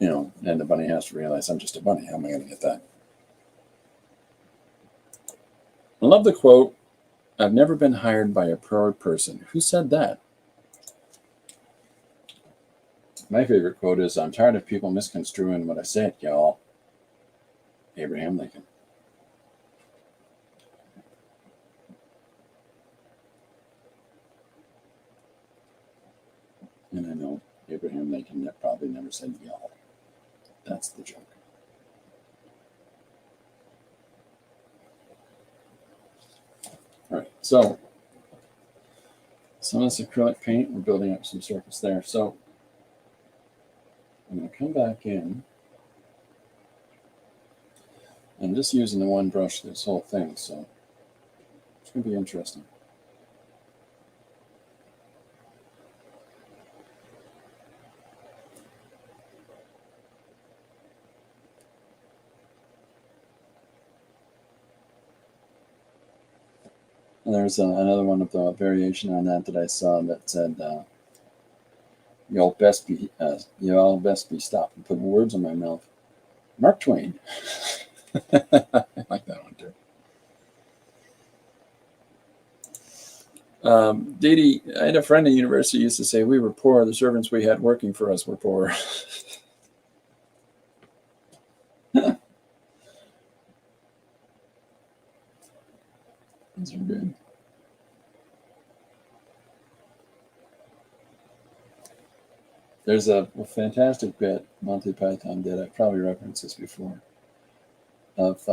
And the bunny has to realize, I'm just a bunny. How am I going to get that? I love the quote, I've never been hired by a proud person. Who said that? My favorite quote is, I'm tired of people misconstruing what I said, y'all. Abraham Lincoln. And I know Abraham Lincoln probably never said y'all. That's the joke. All right, so some of this acrylic paint, we're building up some surface there. So I'm going to come back in. I'm just using the one brush this whole thing, so it's going to be interesting. And there's another one of the variation on that I saw that said, "Y'all best be stopped and put words in my mouth." Mark Twain. I like that one too. Dee, I had a friend at university who used to say we were poor. The servants we had working for us were poor. Those are good. There's a fantastic bit Monty Python did. I've probably referenced this before. Of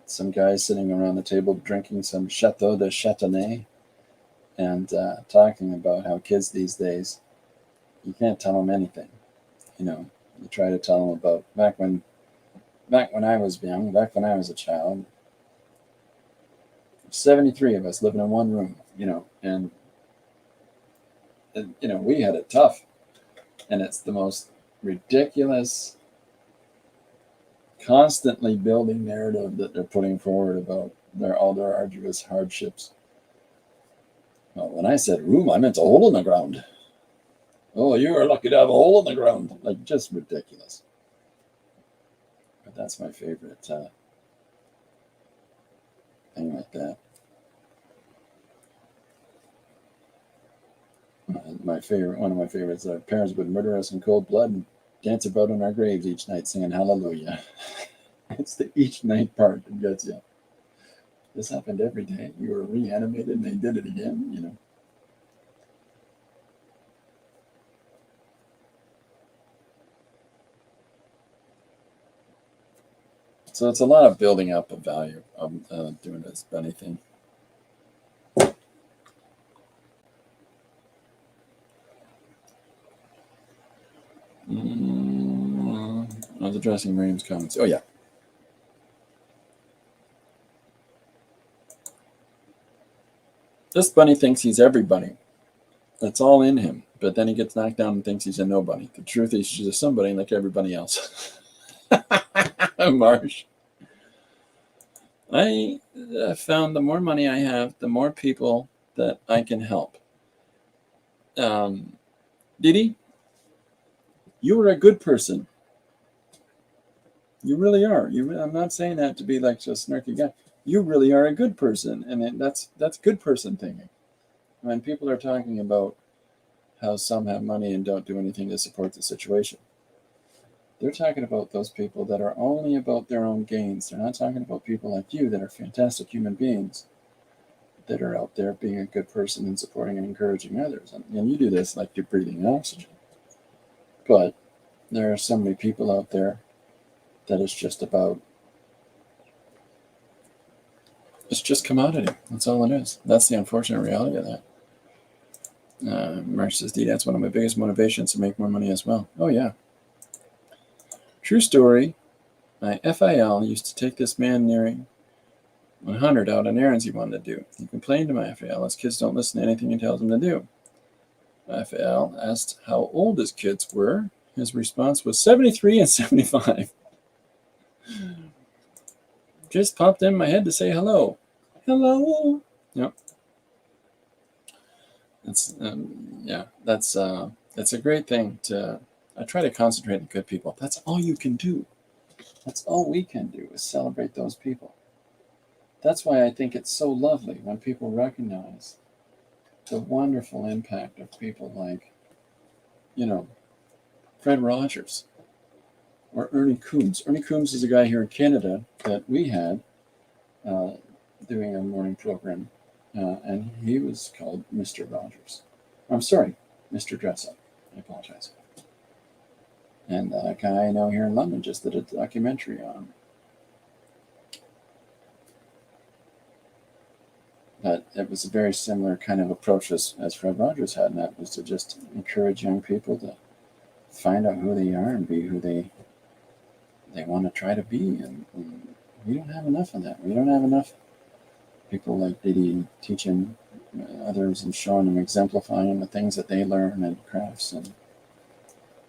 some guys sitting around the table drinking some Chateau de Châtenay and talking about how kids these days, you can't tell them anything. You try to tell them about back when I was young, back when I was a child. 73 of us living in one room, and we had it tough. And it's the most ridiculous, constantly building narrative that they're putting forward about all their arduous hardships. Well, when I said room, I meant a hole in the ground. Oh, you are lucky to have a hole in the ground. Like, just ridiculous. But that's my favorite thing like that. One of my favorites, parents would murder us in cold blood and dance about on our graves each night singing hallelujah. It's the each night part that gets you. This happened every day. You were reanimated and they did it again, So it's a lot of building up of value of doing this bunny thing. I was addressing Miriam's comments. Oh, yeah. This bunny thinks he's everybody. That's all in him. But then he gets knocked down and thinks he's a nobody. The truth is he's just somebody like everybody else. Marsh. I found the more money I have, the more people that I can help. Didi, you are a good person. You really are. I'm not saying that to be like just a snarky guy. You really are a good person. And that's good person thinking. When people are talking about how some have money and don't do anything to support the situation, they're talking about those people that are only about their own gains. They're not talking about people like you that are fantastic human beings that are out there being a good person and supporting and encouraging others. And you do this like you're breathing oxygen. But there are so many people out there that it's just commodity. That's all it is. That's the unfortunate reality of that. Mark says, D, that's one of my biggest motivations to make more money as well. Oh, yeah. True story. My FIL used to take this man nearing 100 out on errands he wanted to do. He complained to my FIL his kids don't listen to anything he tells them to do. My FIL asked how old his kids were. His response was 73 and 75. Just popped in my head to say hello. Hello. Yep. That's a great thing I try to concentrate on good people. That's all you can do. That's all we can do is celebrate those people. That's why I think it's so lovely when people recognize the wonderful impact of people like, Fred Rogers or Ernie Coombs. Ernie Coombs is a guy here in Canada that we had doing a morning program, and he was called Mr. Rogers. I'm sorry, Mr. Dressup. I apologize. And a guy I know here in London just did a documentary on him. But it was a very similar kind of approach as Fred Rogers had, and that was to just encourage young people to find out who they are and be who they want to try to be. And we don't have enough of that. We don't have enough people like Diddy teaching others and showing them, exemplifying the things that they learn and crafts. And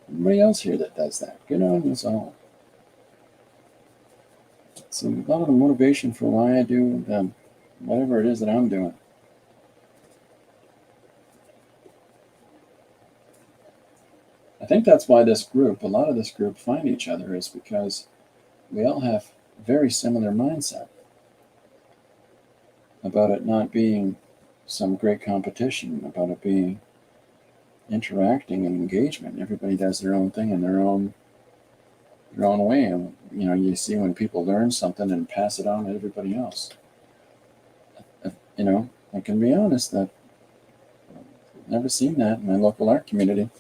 everybody else here that does that. Good on us all. So a lot of the motivation for why I do whatever it is that I'm doing. I think that's why a lot of this group find each other, is because we all have very similar mindset about it not being some great competition, about it being interacting and engagement. Everybody does their own thing in their own way. And, you see when people learn something and pass it on to everybody else. I can be honest that I've never seen that in my local art community.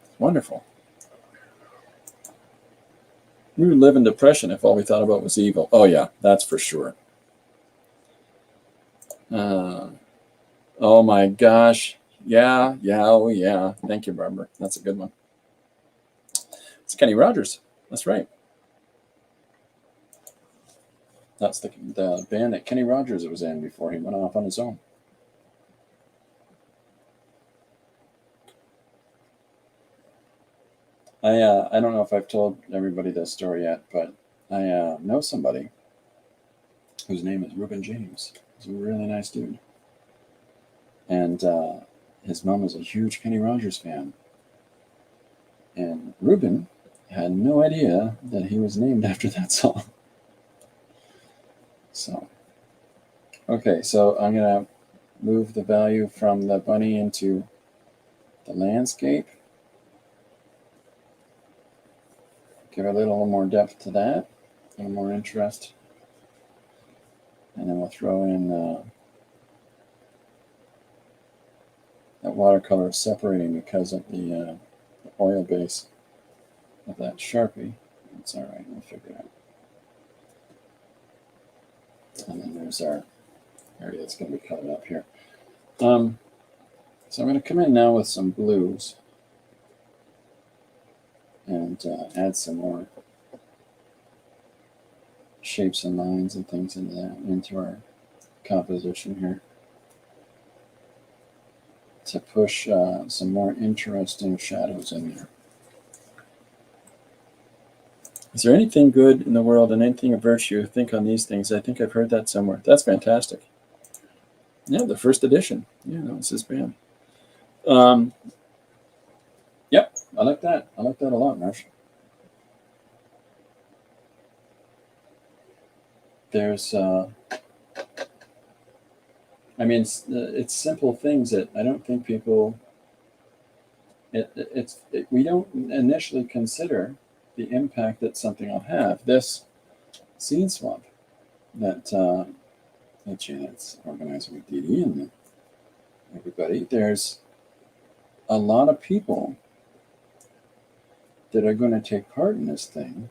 It's wonderful. We would live in depression if all we thought about was evil. Oh, yeah, that's for sure. Oh, my gosh. Yeah. Oh, yeah. Thank you, Barbara. That's a good one. It's Kenny Rogers. That's right. That's the band that Kenny Rogers was in before he went off on his own. I don't know if I've told everybody this story yet, but I know somebody whose name is Reuben James. He's a really nice dude. And his mom was a huge Kenny Rogers fan. And Reuben had no idea that he was named after that song. So, okay, so I'm going to move the value from the bunny into the landscape. Give a little more depth to that, a little more interest. And then we'll throw in that watercolor separating because of the oil base of that Sharpie. It's all right, we'll figure it out. And then there's our area that's going to be colored up here. So I'm going to come in now with some blues and add some more shapes and lines and things into our composition here to push some more interesting shadows in there. Is there anything good in the world and anything of virtue? Think on these things. I think I've heard that somewhere. That's fantastic. Yeah, the first edition. Yeah, that was his band. Yep, I like that. I like that a lot, Marsh. there's, I mean, it's simple things that I don't think people, we don't initially consider the impact that something will have. This seed swap that Janet's organizing with Dee Dee and everybody, there's a lot of people that are going to take part in this thing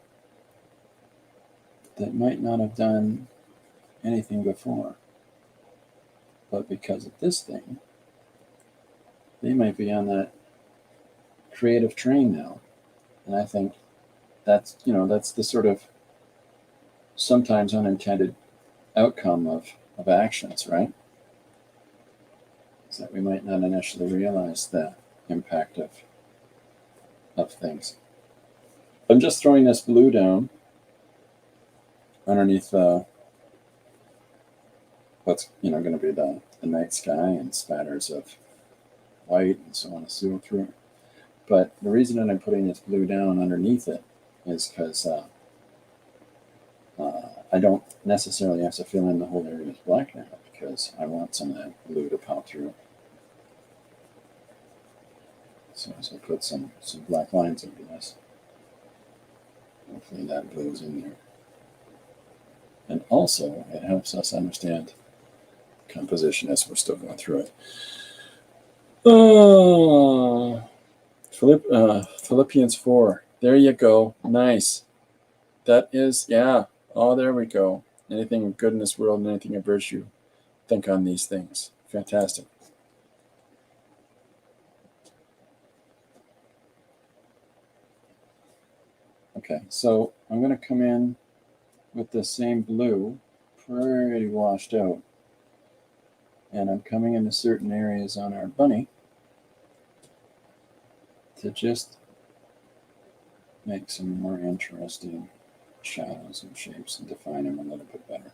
that might not have done anything before. But because of this thing, they might be on that creative train now. And I think that's the sort of sometimes unintended outcome of actions, right? Is that we might not initially realize the impact of things. I'm just throwing this blue down underneath what's going to be the night sky and spatters of white and so on and so through. But the reason that I'm putting this blue down underneath it is because I don't necessarily have to fill in the whole area with black now, because I want some of that blue to pop through. So as I put some black lines over this, hopefully that blue's in there. And also, it helps us understand composition as we're still going through it. Philippians 4. There you go. Nice. That is, yeah. Oh, there we go. Anything of good in this world and anything of virtue, think on these things. Fantastic. Okay, so I'm going to come in with the same blue, pretty washed out. And I'm coming into certain areas on our bunny to just make some more interesting shadows and shapes and define them a little bit better.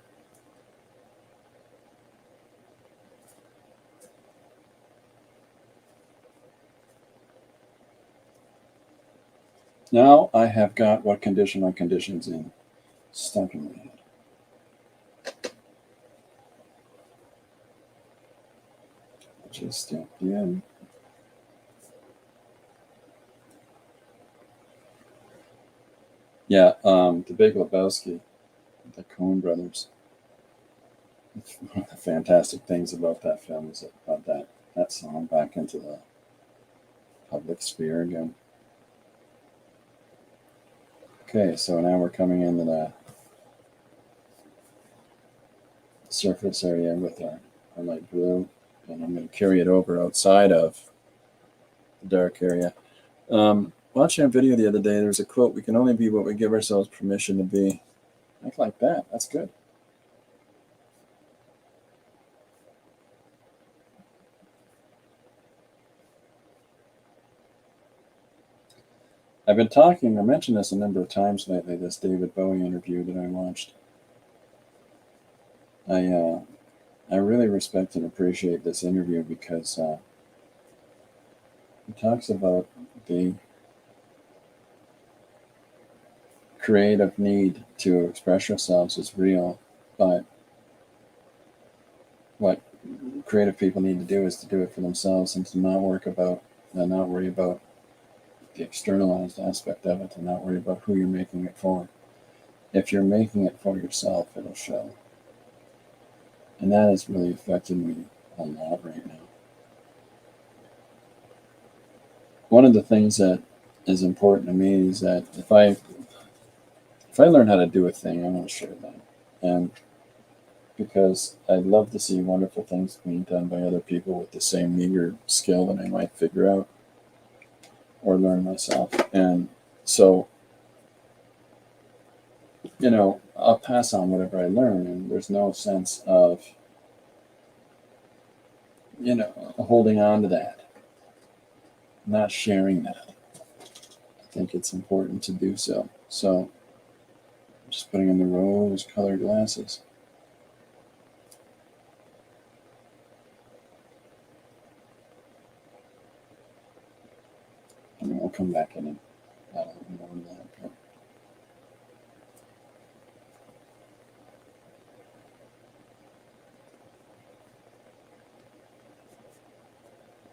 Now I have got what condition my condition's in stuck in my head. Just step in. Yeah, the Big Lebowski, the Coen brothers. One of the fantastic things about that film is about that song back into the public sphere again. Okay, so now we're coming into the surface area with our light blue, and I'm going to carry it over outside of the dark area. Watching a video the other day, there's a quote: "We can only be what we give ourselves permission to be." I like that. That's good. I've been talking, I mentioned this a number of times lately, this David Bowie interview that I watched. I really respect and appreciate this interview because he talks about the creative need to express yourselves is real, but what creative people need to do is to do it for themselves and to not worry about the externalized aspect of it, and not worry about who you're making it for. If you're making it for yourself, it'll show. And that has really affected me a lot right now. One of the things that is important to me is that if I learn how to do a thing, I want to share that. And because I love to see wonderful things being done by other people with the same meager skill that I might figure out or learn myself. And so, I'll pass on whatever I learn, and there's no sense of, holding on to that, not sharing that. I think it's important to do so. So, I'm just putting in the rose-colored glasses. And then we'll come back in and add a little more of that.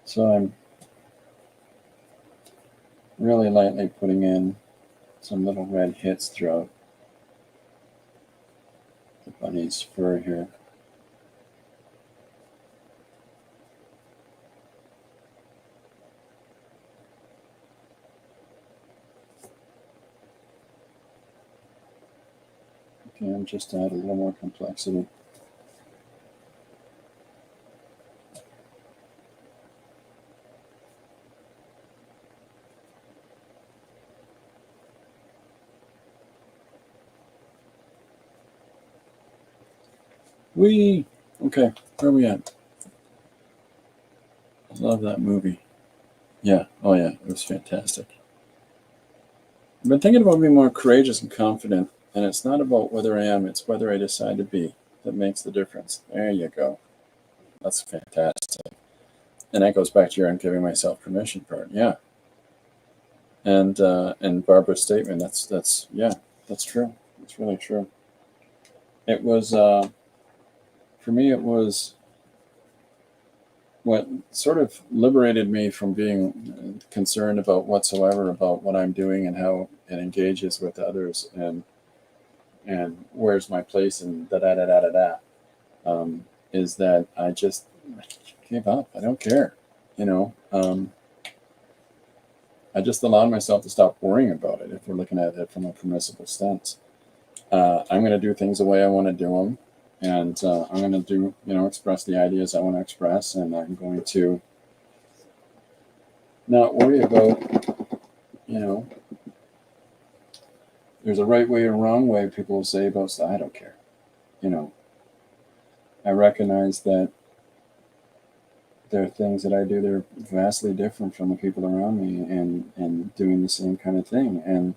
So I'm really lightly putting in some little red hits throughout the bunny's fur here. Okay, I'm just add a little more complexity. Okay, where are we at? I love that movie. Yeah, oh yeah, it was fantastic. I've been thinking about being more courageous and confident, and it's not about whether I am, it's whether I decide to be that makes the difference. There you go. That's fantastic. And that goes back to your "I'm giving myself permission" part. Yeah. And Barbara's statement, that's yeah, that's true. It's really true. It was for me, it was what sort of liberated me from being concerned about whatsoever about what I'm doing and how it engages with others and where's my place and da da da da da da. Is that I just gave up. I don't care. You know, I just allowed myself to stop worrying about it. If we're looking at it from a permissible stance, I'm going to do things the way I want to do them, and I'm going to do, express the ideas I want to express, and I'm going to not worry about, you know, there's a right way or wrong way. People will say about stuff. I don't care. You know, I recognize that there are things that I do that are vastly different from the people around me, and doing the same kind of thing, and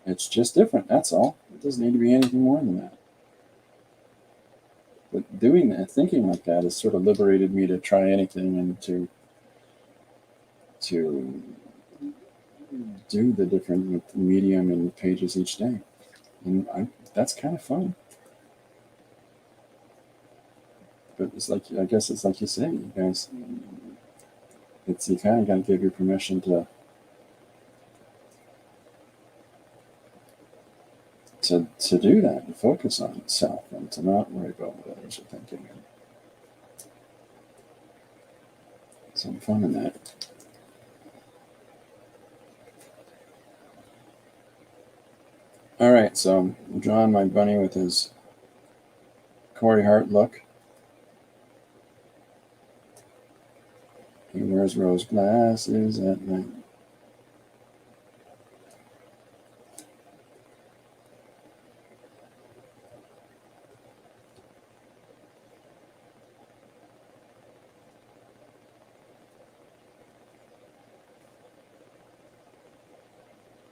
it's just different. That's all. It doesn't need to be anything more than that. But doing that, thinking like that, has sort of liberated me to try anything and to do the different medium and pages each day, and that's kind of fun. But it's like, I guess it's like you say, you guys, it's, you kind of got to give your permission to do that and focus on itself and to not worry about what others are thinking. Some fun in that. All right, so I'm drawing my bunny with his Corey Hart look. He wears rose glasses at night.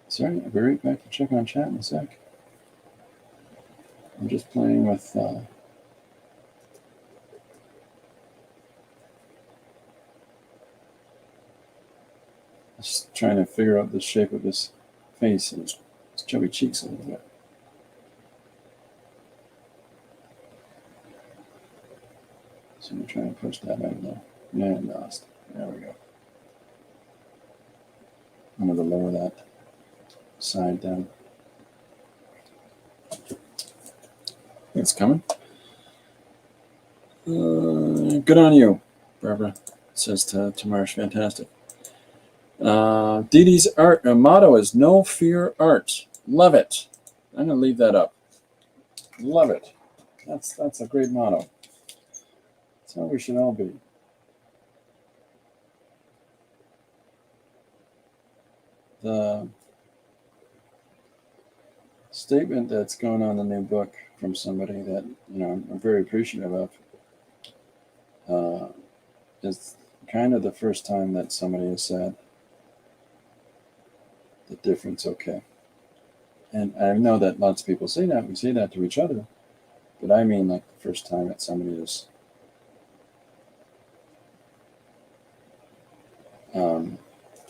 Sorry, I'll be right back to check on chat in a sec. I'm just playing with just trying to figure out the shape of his face and his chubby cheeks a little bit. So I'm trying to push that out of there. Yeah, lost. There we go. I'm going to lower that side down. It's coming. Good on you, Barbara, says to Marsh. Fantastic. Dee Dee's art motto is "No Fear Art." Love it. I'm going to leave that up. Love it. That's a great motto. That's how we should all be. The statement that's going on in the new book from somebody that I'm very appreciative of is kind of the first time that somebody has said the difference okay. And I know that lots of people say that, we say that to each other, but I mean like the first time that somebody has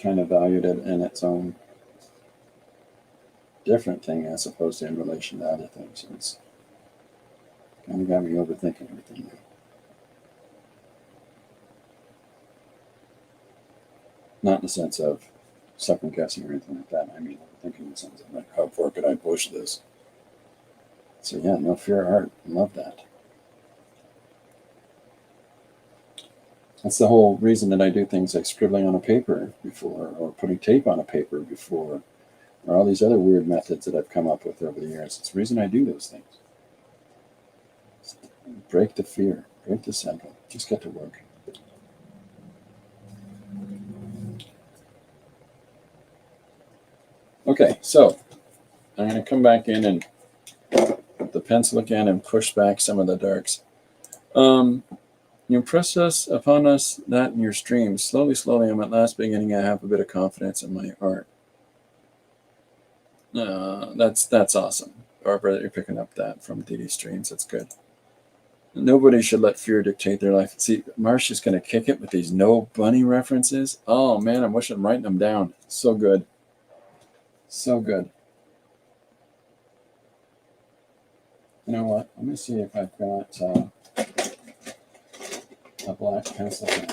kind of valued it in its own different thing as opposed to in relation to other things. And it's kind of got me overthinking everything now. Not in the sense of second guessing or anything like that. I mean, overthinking in the sense of like, how far could I push this? So yeah, no fear art. I love that. That's the whole reason that I do things like scribbling on a paper before, or putting tape on a paper before, or all these other weird methods that I've come up with over the years. It's the reason I do those things. Break the fear, break the cycle, just get to work. Okay, so I'm going to come back in and put the pencil again and push back some of the darks. You impress us upon us that in your streams. Slowly, slowly, I'm at last beginning to have a bit of confidence in my art. That's awesome. Barbara, that you're picking up that from DD Streams. That's good. Nobody should let fear dictate their life. See, Marsh is going to kick it with these no bunny references. Oh, man, I'm wishing I'm writing them down. So good. So good. You know what? Let me see if I've got a black pencil here.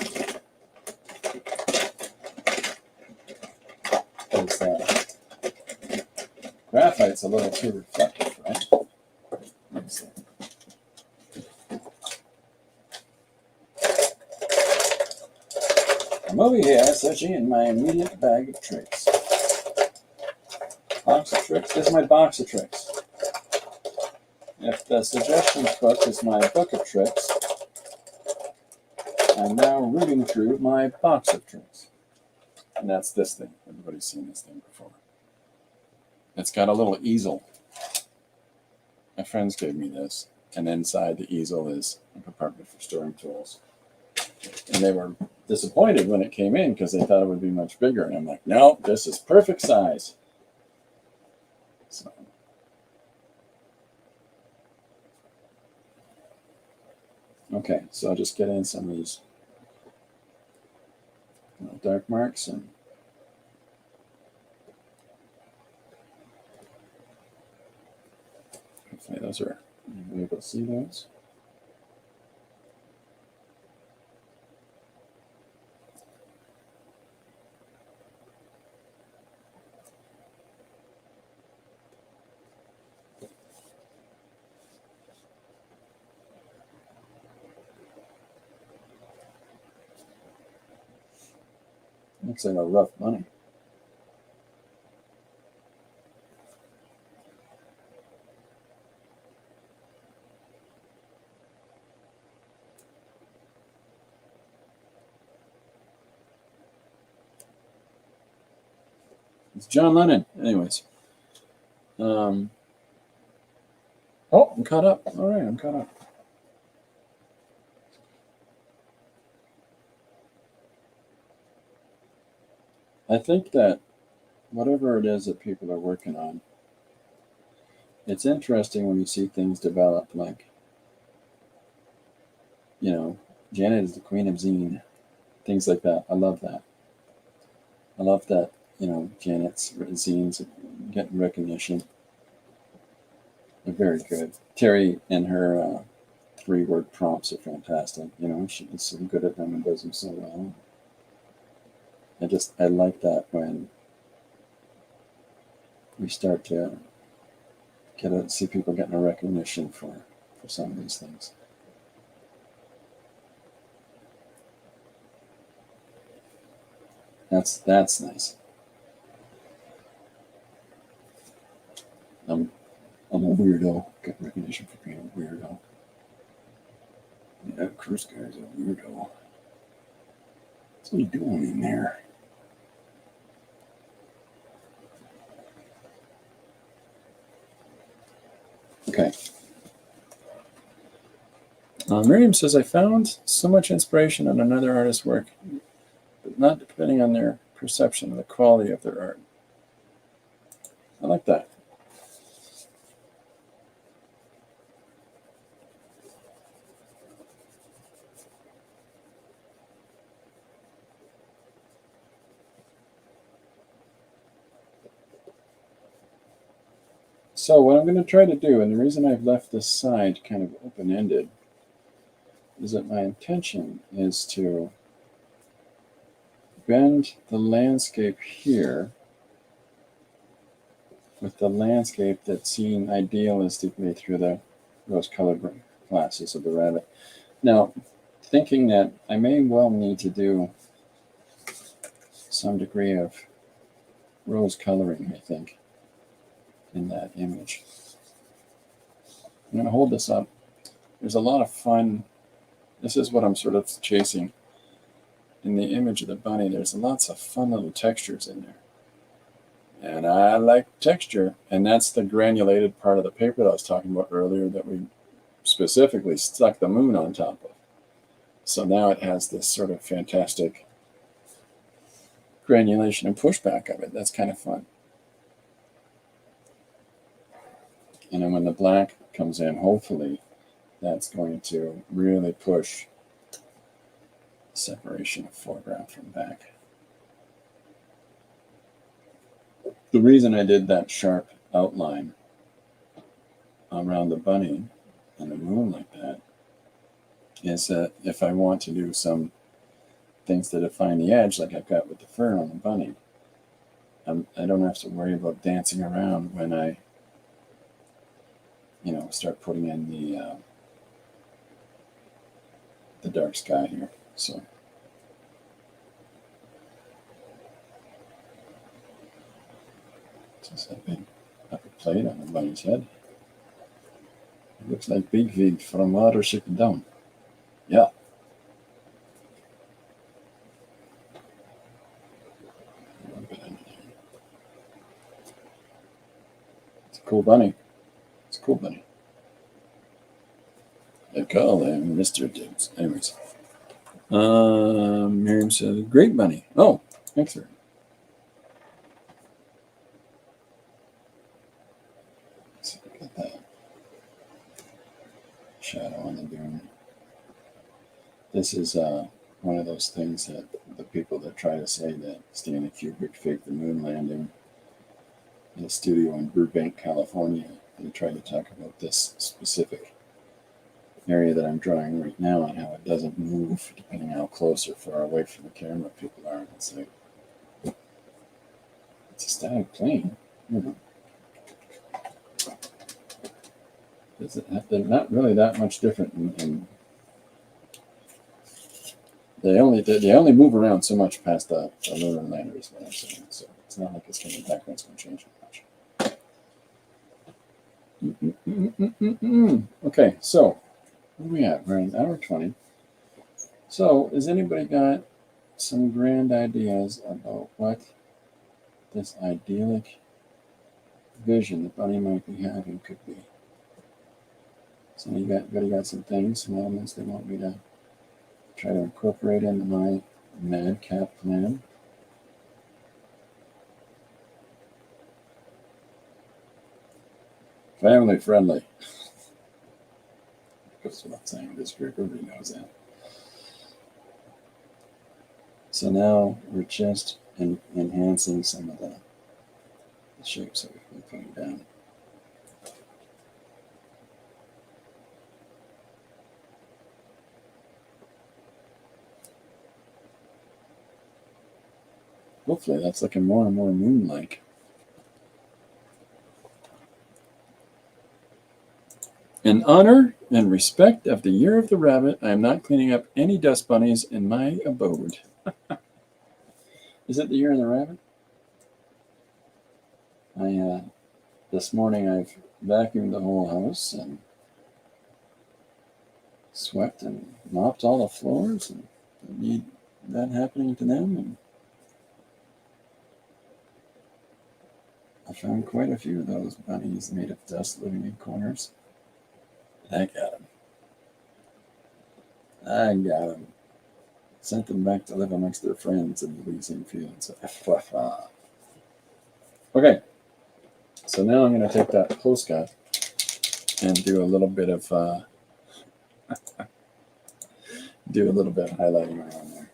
Because graphite's a little too reflective, right? Let me see. I'm over here searching in my immediate bag of tricks. Box of tricks. This is my box of tricks. If the suggestions book is my book of tricks, I'm now rooting through my box of tricks. And that's this thing. Everybody's seen this thing before. It's got a little easel. My friends gave me this. And inside the easel is a compartment for storing tools. And they were disappointed when it came in because they thought it would be much bigger. And I'm like, no, this is perfect size. So. Okay, so I'll just get in some of these dark marks and hopefully those are, you'll be able to see those. Looks like a rough bunny. It's John Lennon. Anyways. Oh, I'm caught up. All right, I'm caught up. I think that whatever it is that people are working on, it's interesting when you see things develop like, you know, Janet is the queen of zine, things like that. I love that. I love that, you know, Janet's zines getting recognition. They're very good. Terry and her 3-word prompts are fantastic. You know, she's so good at them and does them so well. I like that when we start to see people getting a recognition for some of these things. That's nice. I'm a weirdo. Get recognition for being a weirdo. Yeah, Chris guy's a weirdo. What's he doing in there? Okay. Miriam says, I found so much inspiration on another artist's work, but not depending on their perception of the quality of their art. I like that. So what I'm going to try to do, and the reason I've left this side kind of open-ended, is that my intention is to bend the landscape here with the landscape that's seen idealistically through the rose-colored glasses of the rabbit. Now, thinking that I may well need to do some degree of rose coloring, I think, in that image. I'm going to hold this up. There's a lot of fun. This is what I'm sort of chasing. In the image of the bunny, there's lots of fun little textures in there. And I like texture. And that's the granulated part of the paper that I was talking about earlier that we specifically stuck the moon on top of. So now it has this sort of fantastic granulation and pushback of it. That's kind of fun. And then when the black comes in, hopefully that's going to really push separation of foreground from back. The reason I did that sharp outline around the bunny and the moon like that is that if I want to do some things to define the edge, like I've got with the fur on the bunny, I don't have to worry about dancing around when I, start putting in the dark sky here. So just a big upper plate on the bunny's head. It looks like Big Vig from Watership Down. Yeah. It's a cool bunny. It's a cool bunny. They call him Mr. Diggs. Anyways. Miriam said, great bunny. Oh, thanks, sir. Let's look at that shadow on the dune. This is one of those things that the people that try to say that Stanley Kubrick faked the moon landing in a studio in Burbank, California, they try to talk about this specific area that I'm drawing right now and how it doesn't move depending how close or far away from the camera people are. It's like, it's a static plane. They're not really that much different. They only move around so much past the lunar lander is what I'm saying. So it's not like it's going to back when it's going to change much. Okay, so where are we at? We're in hour 20. So has anybody got some grand ideas about what this idyllic vision the bunny might be having could be? So anybody got some things, some elements they want me to try to incorporate into my madcap plan? Family friendly. That's what I'm saying in this group. Everybody knows that. So now we're just enhancing some of the shapes that we've been putting down. Hopefully that's looking more and more moon-like. In honor and respect of the Year of the Rabbit, I am not cleaning up any dust bunnies in my abode. Is it the Year of the Rabbit? This morning I've vacuumed the whole house and swept and mopped all the floors, and I need that happening to them. And I found quite a few of those bunnies made of dust living in corners. I got them. Sent them back to live amongst their friends in the Elysian fields. Okay, so now I'm going to take that Posca and do a little bit of highlighting around there.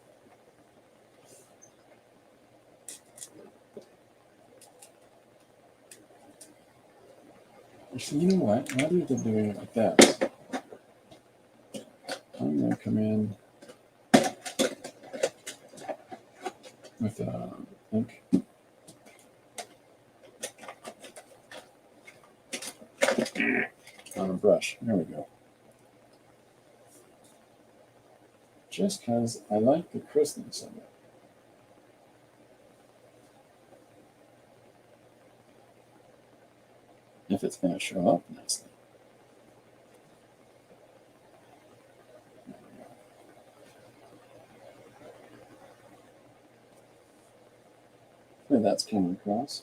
Actually, you know what? Rather than doing it like that, I'm going to come in with ink. On a brush. There we go. Just because I like the crispness of it. If it's going to show up nicely. There, that's coming across.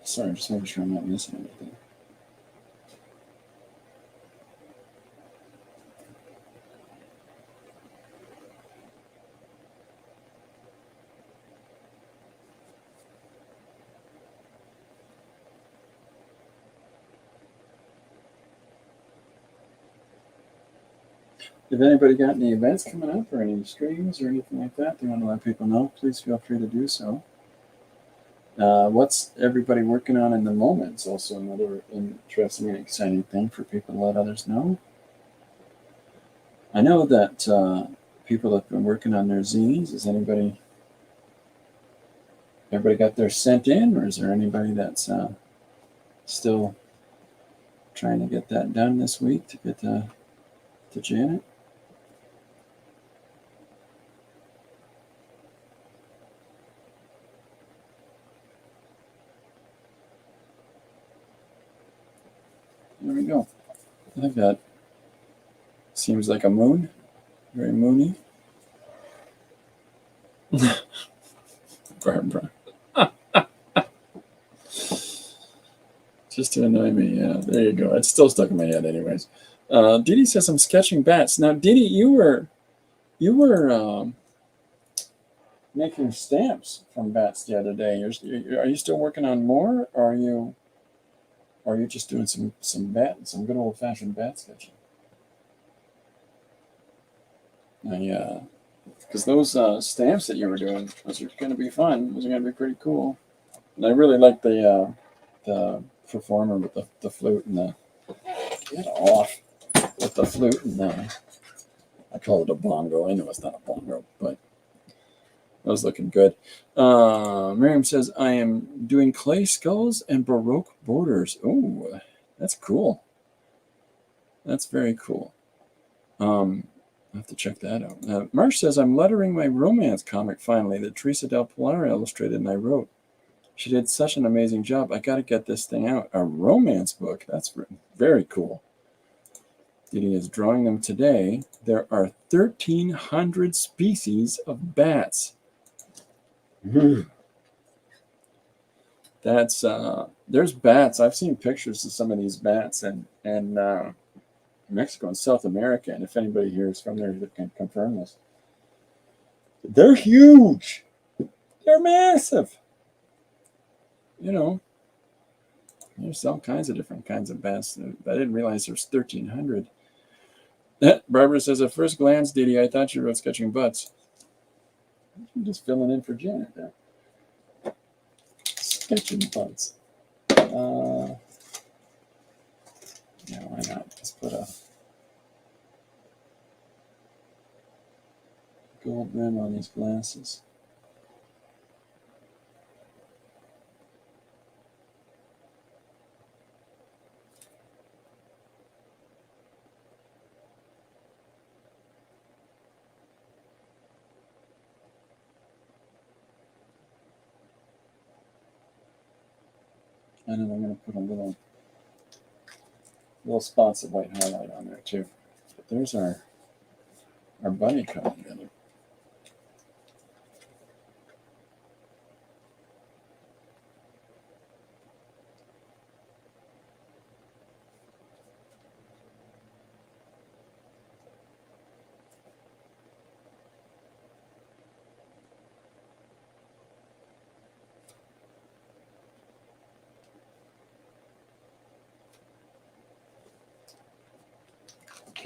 Sorry, just making sure I'm not missing anything. If anybody got any events coming up or any streams or anything like that they want to let people know, please feel free to do so. What's everybody working on in the moment? It's also another interesting and exciting thing for people to let others know. I know that people have been working on their zines. Is everybody got theirs sent in, or is there anybody that's still trying to get that done this week to get to Janet? There we go. I think that seems like a moon. Very moony. Barbara. Just to annoy me. Yeah, there you go. It's still stuck in my head anyways. Didi says I'm sketching bats. Now, Didi, you were making stamps from bats the other day. Are you still working on more, or are you just doing some good old fashioned bat sketching? Yeah, because those stamps that you were doing, those are going to be fun. Those are going to be pretty cool. And I really like the performer with the flute and the get off with the flute and I call it a bongo. I know it's not a bongo, but that was looking good. Miriam says, I am doing clay skulls and Baroque borders. Oh, that's cool. That's very cool. I'll have to check that out. Marsh says, I'm lettering my romance comic finally that Teresa Del Pilar illustrated and I wrote. She did such an amazing job. I got to get this thing out. A romance book. That's very cool. Didi is drawing them today. There are 1,300 species of bats. That's there's bats. I've seen pictures of some of these bats in Mexico and South America, and if anybody here is from there that can confirm this, they're huge. They're massive. You know, there's all kinds of different kinds of bats. I didn't realize there's 1,300. Barbara says, at first glance, Didi, I thought you wrote sketching butts. I'm just filling in for Janet there. Sketching butts. Yeah, why not? Let's put a gold rim on these glasses. And then I'm going to put a little spots of white highlight on there too. But there's our bunny coming together.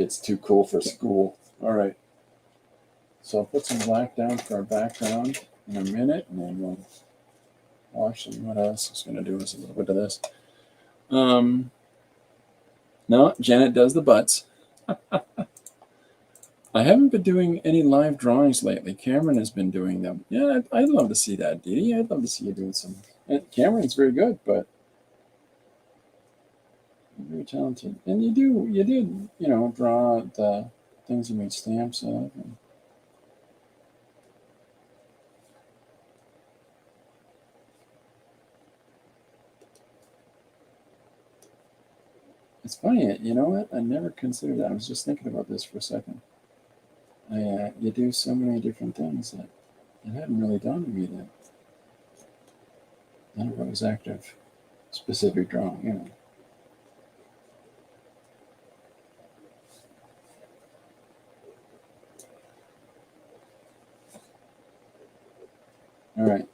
It's too cool for school. All right. So I'll put some black down for our background in a minute, and then we'll actually, what else is going to do is a little bit of this. No, Janet does the butts. I haven't been doing any live drawings lately. Cameron has been doing them. Yeah, I'd love to see that, Dee Dee. I'd love to see you doing some. And Cameron's very good, but very talented. And you did, draw the things you made stamps of. And it's funny, you know what? I never considered that. I was just thinking about this for a second. You do so many different things that it hadn't really dawned on me that none of it was active, specific drawing. All right.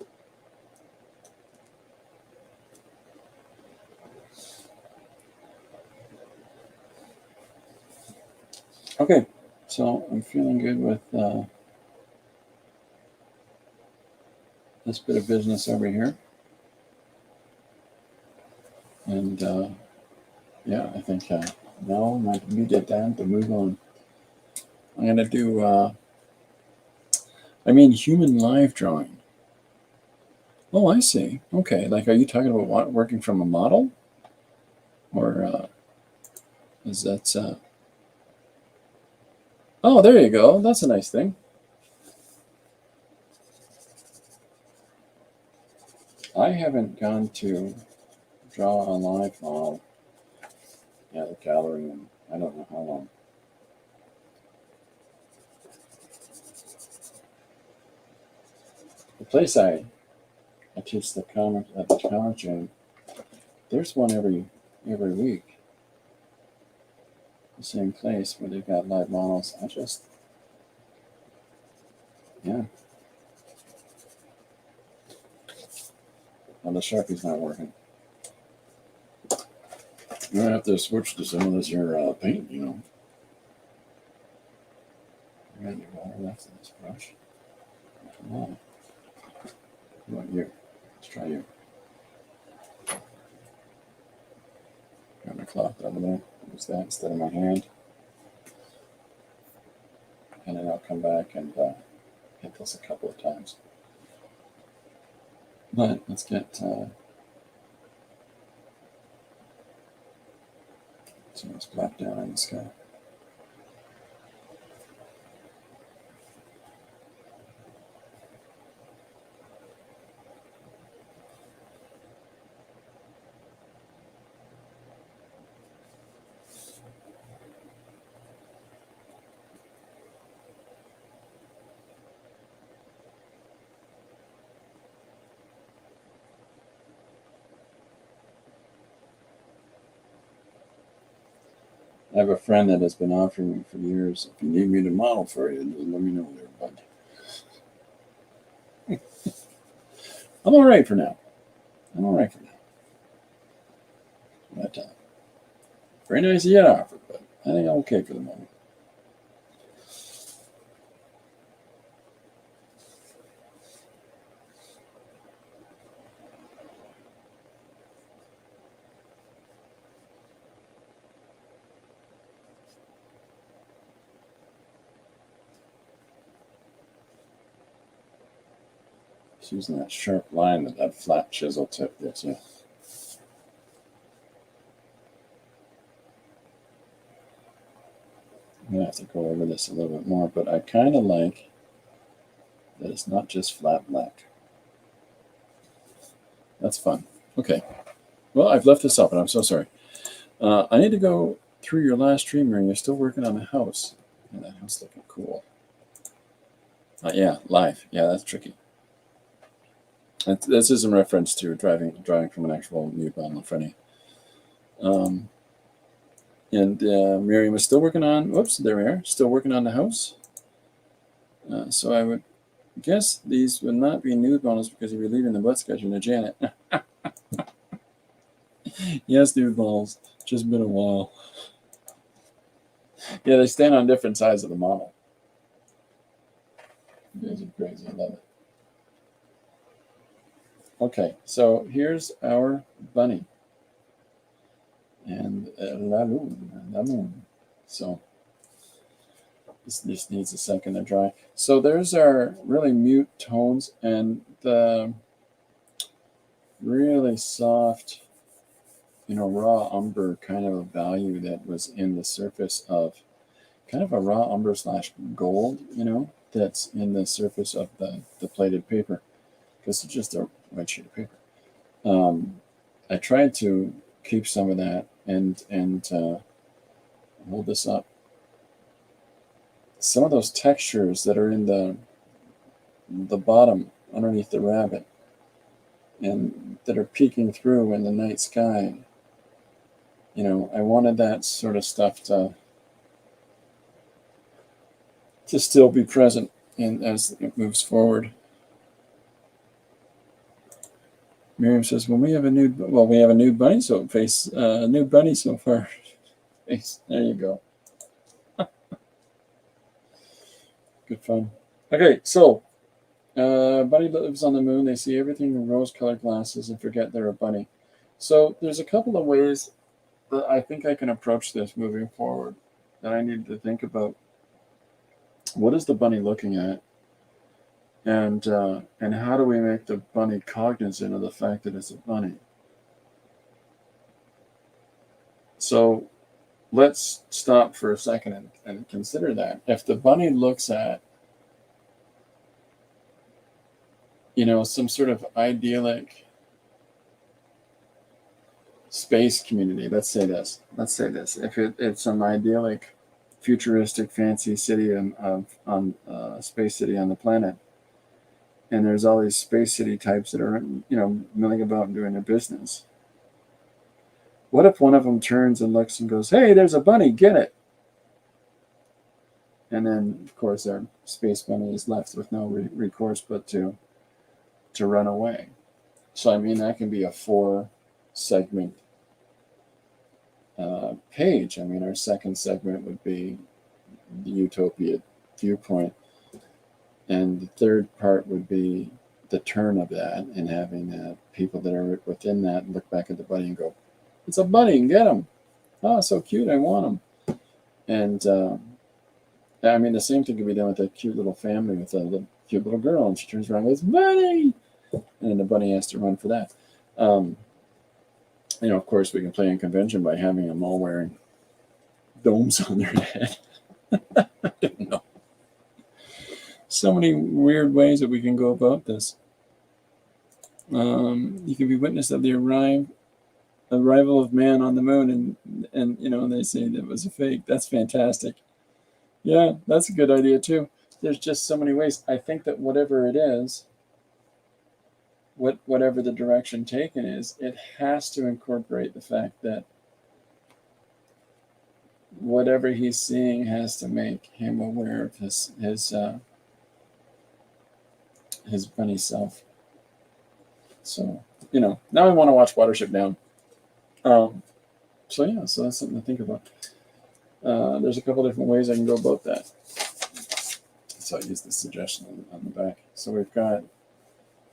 Okay. So I'm feeling good with this bit of business over here. And yeah, I think now my immediate time to move on. I'm going to do, human live drawing. Oh, I see. Okay. Like, are you talking about working from a model? Or is that. Oh, there you go. That's a nice thing. I haven't gone to draw a live model at a gallery in I don't know how long. The place I teach the comic at the college in, there's one every week. The same place where they've got live models. Yeah. Well, the Sharpie's not working. You're gonna have to switch to some of this here paint, You're gonna do water left in this brush. Come on. How about you? Let's try you. Got my cloth over there. Use that instead of my hand. And then I'll come back and hit this a couple of times. But let's get some of this black down in the sky. I have a friend that has been offering me for years, if you need me to model for you, just let me know there, bud. I'm all right for now. But very nice you had offered, but I think I'm okay for the moment. Just using that sharp line that flat chisel tip gives you. I'm gonna have to go over this a little bit more, but I kind of like that it's not just flat black. That's fun. Okay. Well, I've left this up, and I'm so sorry. I need to go through your last stream here, and you're still working on the house. Yeah, that house looking cool. Yeah, live. Yeah, that's tricky. This is in reference to driving from an actual nude model in front of you. And Miriam is still working on. Whoops, there we are. Still working on the house. So I would guess these would not be nude models because you're leaving the butt sketching to Janet. Yes, nude models. Just been a while. Yeah, they stand on different sides of the model. You guys are crazy. I love it. Okay, so here's our bunny. And la moon. So This just needs a second to dry. So there's our really mute tones and the really soft, raw umber kind of a value that was in the surface of kind of a raw umber / gold, that's in the surface of the plated paper, because it's just a white sheet of paper. I tried to keep some of that and hold this up. Some of those textures that are in the bottom underneath the rabbit and that are peeking through in the night sky, I wanted that sort of stuff to still be present as it moves forward. Miriam says, "Well, we have a new bunny soap face, new bunny so far." Face. There you go. Good fun. Okay, so bunny lives on the moon. They see everything in rose-colored glasses and forget they're a bunny. So there's a couple of ways that I think I can approach this moving forward that I need to think about. What is the bunny looking at? And how do we make the bunny cognizant of the fact that it's a bunny? So let's stop for a second and consider that. If the bunny looks at, some sort of idyllic space community, let's say this. If it's some idyllic, futuristic, fancy city on space city on the planet, and there's all these space city types that are, milling about and doing their business. What if one of them turns and looks and goes, "Hey, there's a bunny, get it." And then, of course, our space bunny is left with no recourse but to run away. So, that can be a 4-segment page. Our second segment would be the utopia viewpoint. And the third part would be the turn of that and having people that are within that look back at the bunny and go, "It's a bunny, get him. Oh, so cute, I want him." And the same thing can be done with a cute little family with a cute little girl, and she turns around and goes, "Bunny!" And then the bunny has to run for that. Of course, we can play in convention by having them all wearing domes on their head. I don't know. So many weird ways that we can go about this. You can be witness of the arrival of man on the moon, and they say that was a fake. That's fantastic. Yeah, that's a good idea too. There's just so many ways. I think that whatever it is, whatever the direction taken is, it has to incorporate the fact that whatever he's seeing has to make him aware of his bunny self. So, now I want to watch Watership Down. So that's something to think about. There's a couple different ways I can go about that. So I use the suggestion on the back. So we've got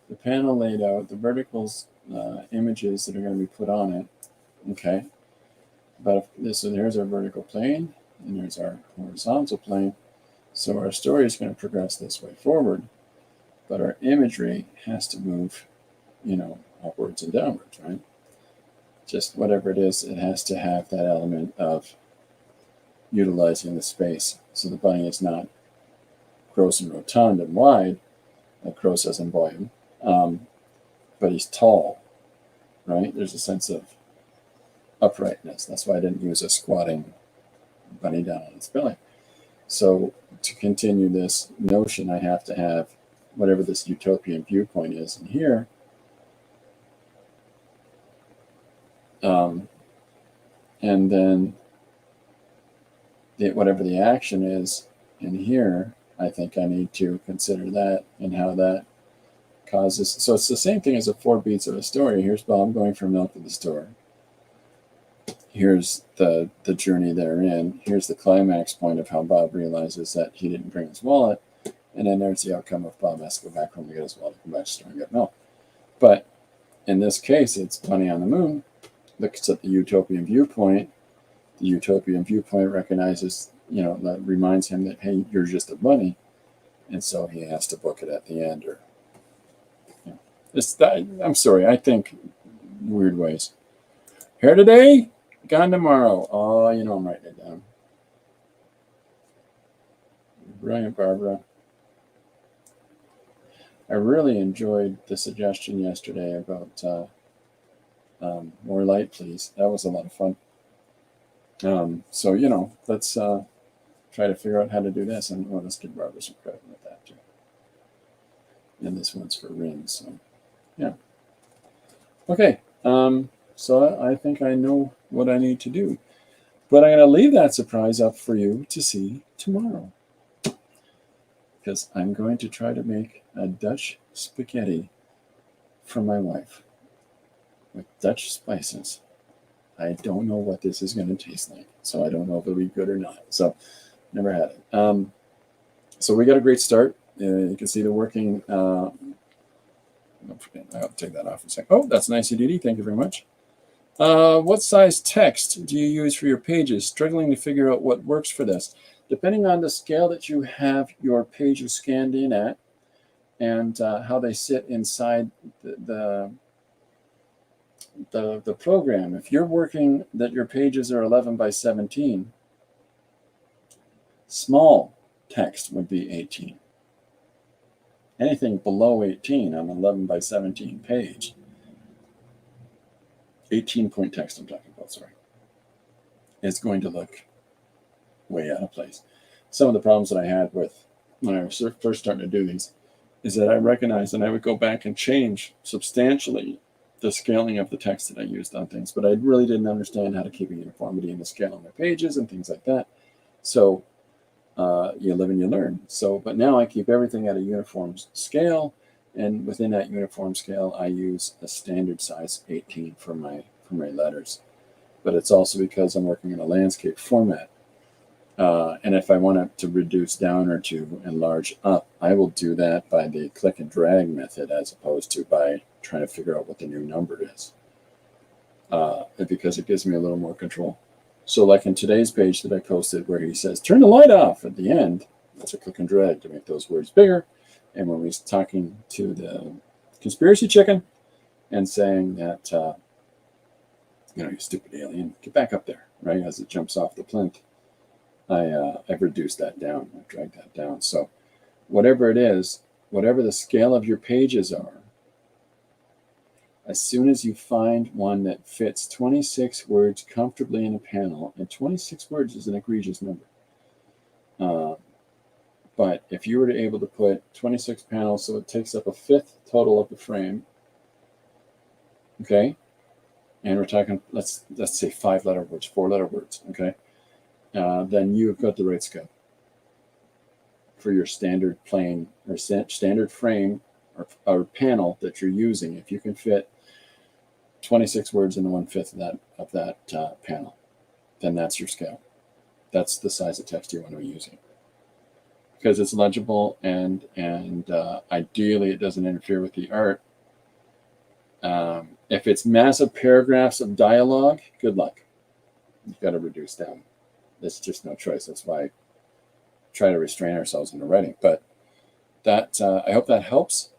the panel laid out, the verticals images that are going to be put on it. Okay. So there's our vertical plane, and there's our horizontal plane. So our story is going to progress this way forward, but our imagery has to move, upwards and downwards, right? Just whatever it is, it has to have that element of utilizing the space. So the bunny is not gross and rotund and wide, like gross as in boy, but he's tall, right? There's a sense of uprightness. That's why I didn't use a squatting bunny down on its belly. So to continue this notion, I have to have whatever this utopian viewpoint is in here. And then whatever the action is in here, I think I need to consider that and how that causes. So it's the same thing as the 4 beats of a story. Here's Bob going from milk to the store. Here's the journey they're in. Here's the climax point of how Bob realizes that he didn't bring his wallet. And then there's the outcome of Bob has to go back home to get his wallet, come back to the store and get milk. But in this case, it's Bunny on the Moon. Looks at the utopian viewpoint. The utopian viewpoint recognizes that reminds him that, hey, you're just a bunny. And so he has to book it at the end. Or I'm sorry, I think weird ways. Here today, gone tomorrow. Oh, I'm writing it down. Brilliant, Barbara. I really enjoyed the suggestion yesterday about more light, please. That was a lot of fun. So, let's try to figure out how to do this. And let's give Barbara some credit with that, too. And this one's for rings. So, yeah. Okay. So I think I know what I need to do. But I'm going to leave that surprise up for you to see tomorrow. Because I'm going to try to make a Dutch spaghetti for my wife with Dutch spices. I don't know what this is going to taste like, so I don't know if it'll be good or not. So, never had it. So we got a great start. You can see the working. I'll take that off in a second. Oh, that's nice, Edie. Thank you very much. What size text do you use for your pages? Struggling to figure out what works for this. Depending on the scale that you have your pages scanned in at and how they sit inside the program. If you're working that your pages are 11 by 17, small text would be 18. Anything below 18 on an 11 by 17 page, 18-point text I'm talking about, sorry, is going to look way out of place. Some of the problems that I had with when I was first starting to do these is that I recognized that I would go back and change substantially the scaling of the text that I used on things, but I really didn't understand how to keep a uniformity in the scale on my pages and things like that. So you live and you learn. So, but now I keep everything at a uniform scale, and within that uniform scale, I use a standard size 18 for my letters. But it's also because I'm working in a landscape format. And if I want it to reduce down or to enlarge up, I will do that by the click and drag method as opposed to by trying to figure out what the new number is. Because it gives me a little more control. So like in today's page that I posted where he says, turn the light off at the end, that's a click and drag to make those words bigger. And when he's talking to the conspiracy chicken and saying that, you stupid alien, get back up there, right? As it jumps off the plinth. I've reduced that down. I've dragged that down. So whatever it is, whatever the scale of your pages are, as soon as you find one that fits 26 words comfortably in a panel, and 26 words is an egregious number. But if you were to able to put 26 panels, so it takes up a fifth total of the frame, okay? And we're talking, let's say 5-letter words, 4-letter words, okay? Then you've got the right scale for your standard plane or standard frame or panel that you're using. If you can fit 26 words into 1/5 of that panel, then that's your scale. That's the size of text you want to be using because it's legible and ideally it doesn't interfere with the art. If it's massive paragraphs of dialogue, good luck. You've got to reduce down. There's just no choice. That's why I try to restrain ourselves in the writing. But that I hope that helps.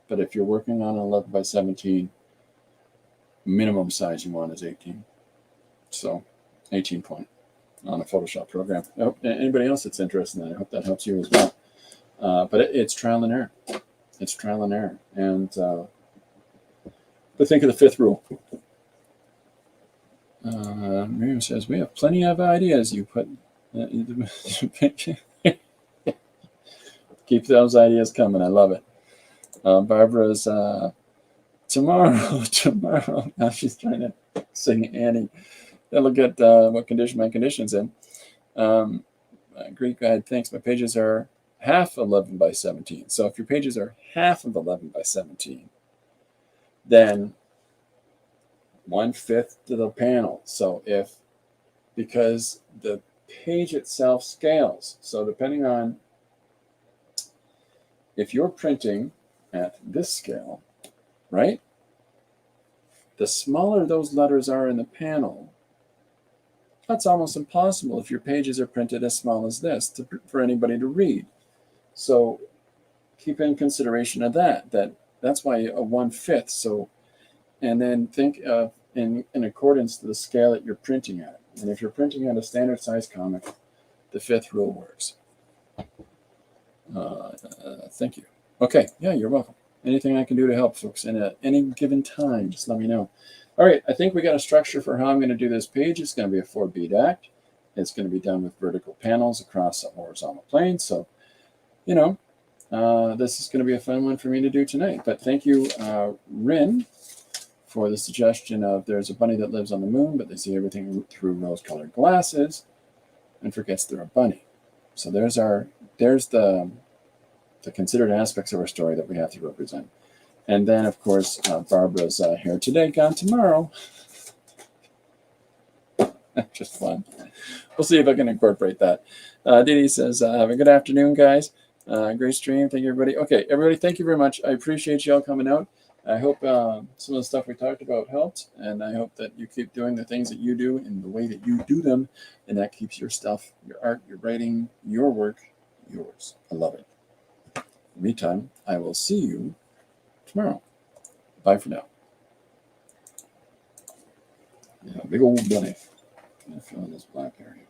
But if you're working on an 11 by 17, minimum size you want is 18. So 18 point on a Photoshop program. Anybody else that's interested in that, I hope that helps you as well. But it's trial and error. It's trial and error. And but think of the fifth rule. Miriam says, we have plenty of ideas. You put keep those ideas coming. I love it. Barbara's tomorrow. Now she's trying to sing Annie. That'll get what condition my condition's in. Greek guide, thanks. My pages are half 11 by 17. So if your pages are half of 11 by 17, then 1/5 to the panel. So because the page itself scales, so depending on if you're printing at this scale, right? The smaller those letters are in the panel, That's almost impossible if your pages are printed as small as this for anybody to read. So keep in consideration of that's why a 1/5. So, and then think of in accordance to the scale that you're printing at. And if you're printing at a standard size comic, the 5th rule works. Thank you. Okay, yeah, you're welcome. Anything I can do to help folks at any given time, just let me know. All right, I think we got a structure for how I'm going to do this page. It's going to be a 4-beat act. It's going to be done with vertical panels across a horizontal plane. So, you know, this is going to be a fun one for me to do tonight. But thank you, Rin, for the suggestion of there's a bunny that lives on the moon, but they see everything through rose-colored glasses and forgets they're a bunny. So there's the considered aspects of our story that we have to represent. And then, of course, Barbara's here today, gone tomorrow. Just fun. We'll see if I can incorporate that. Didi says, have a good afternoon, guys. Great stream. Thank you, everybody. Okay, everybody, thank you very much. I appreciate you all coming out. I hope some of the stuff we talked about helped, and I hope that you keep doing the things that you do in the way that you do them, and that keeps your stuff, your art, your writing, your work, yours. I love it. In the meantime, I will see you tomorrow. Bye for now. Yeah, big old bunny. I'm feeling this black area.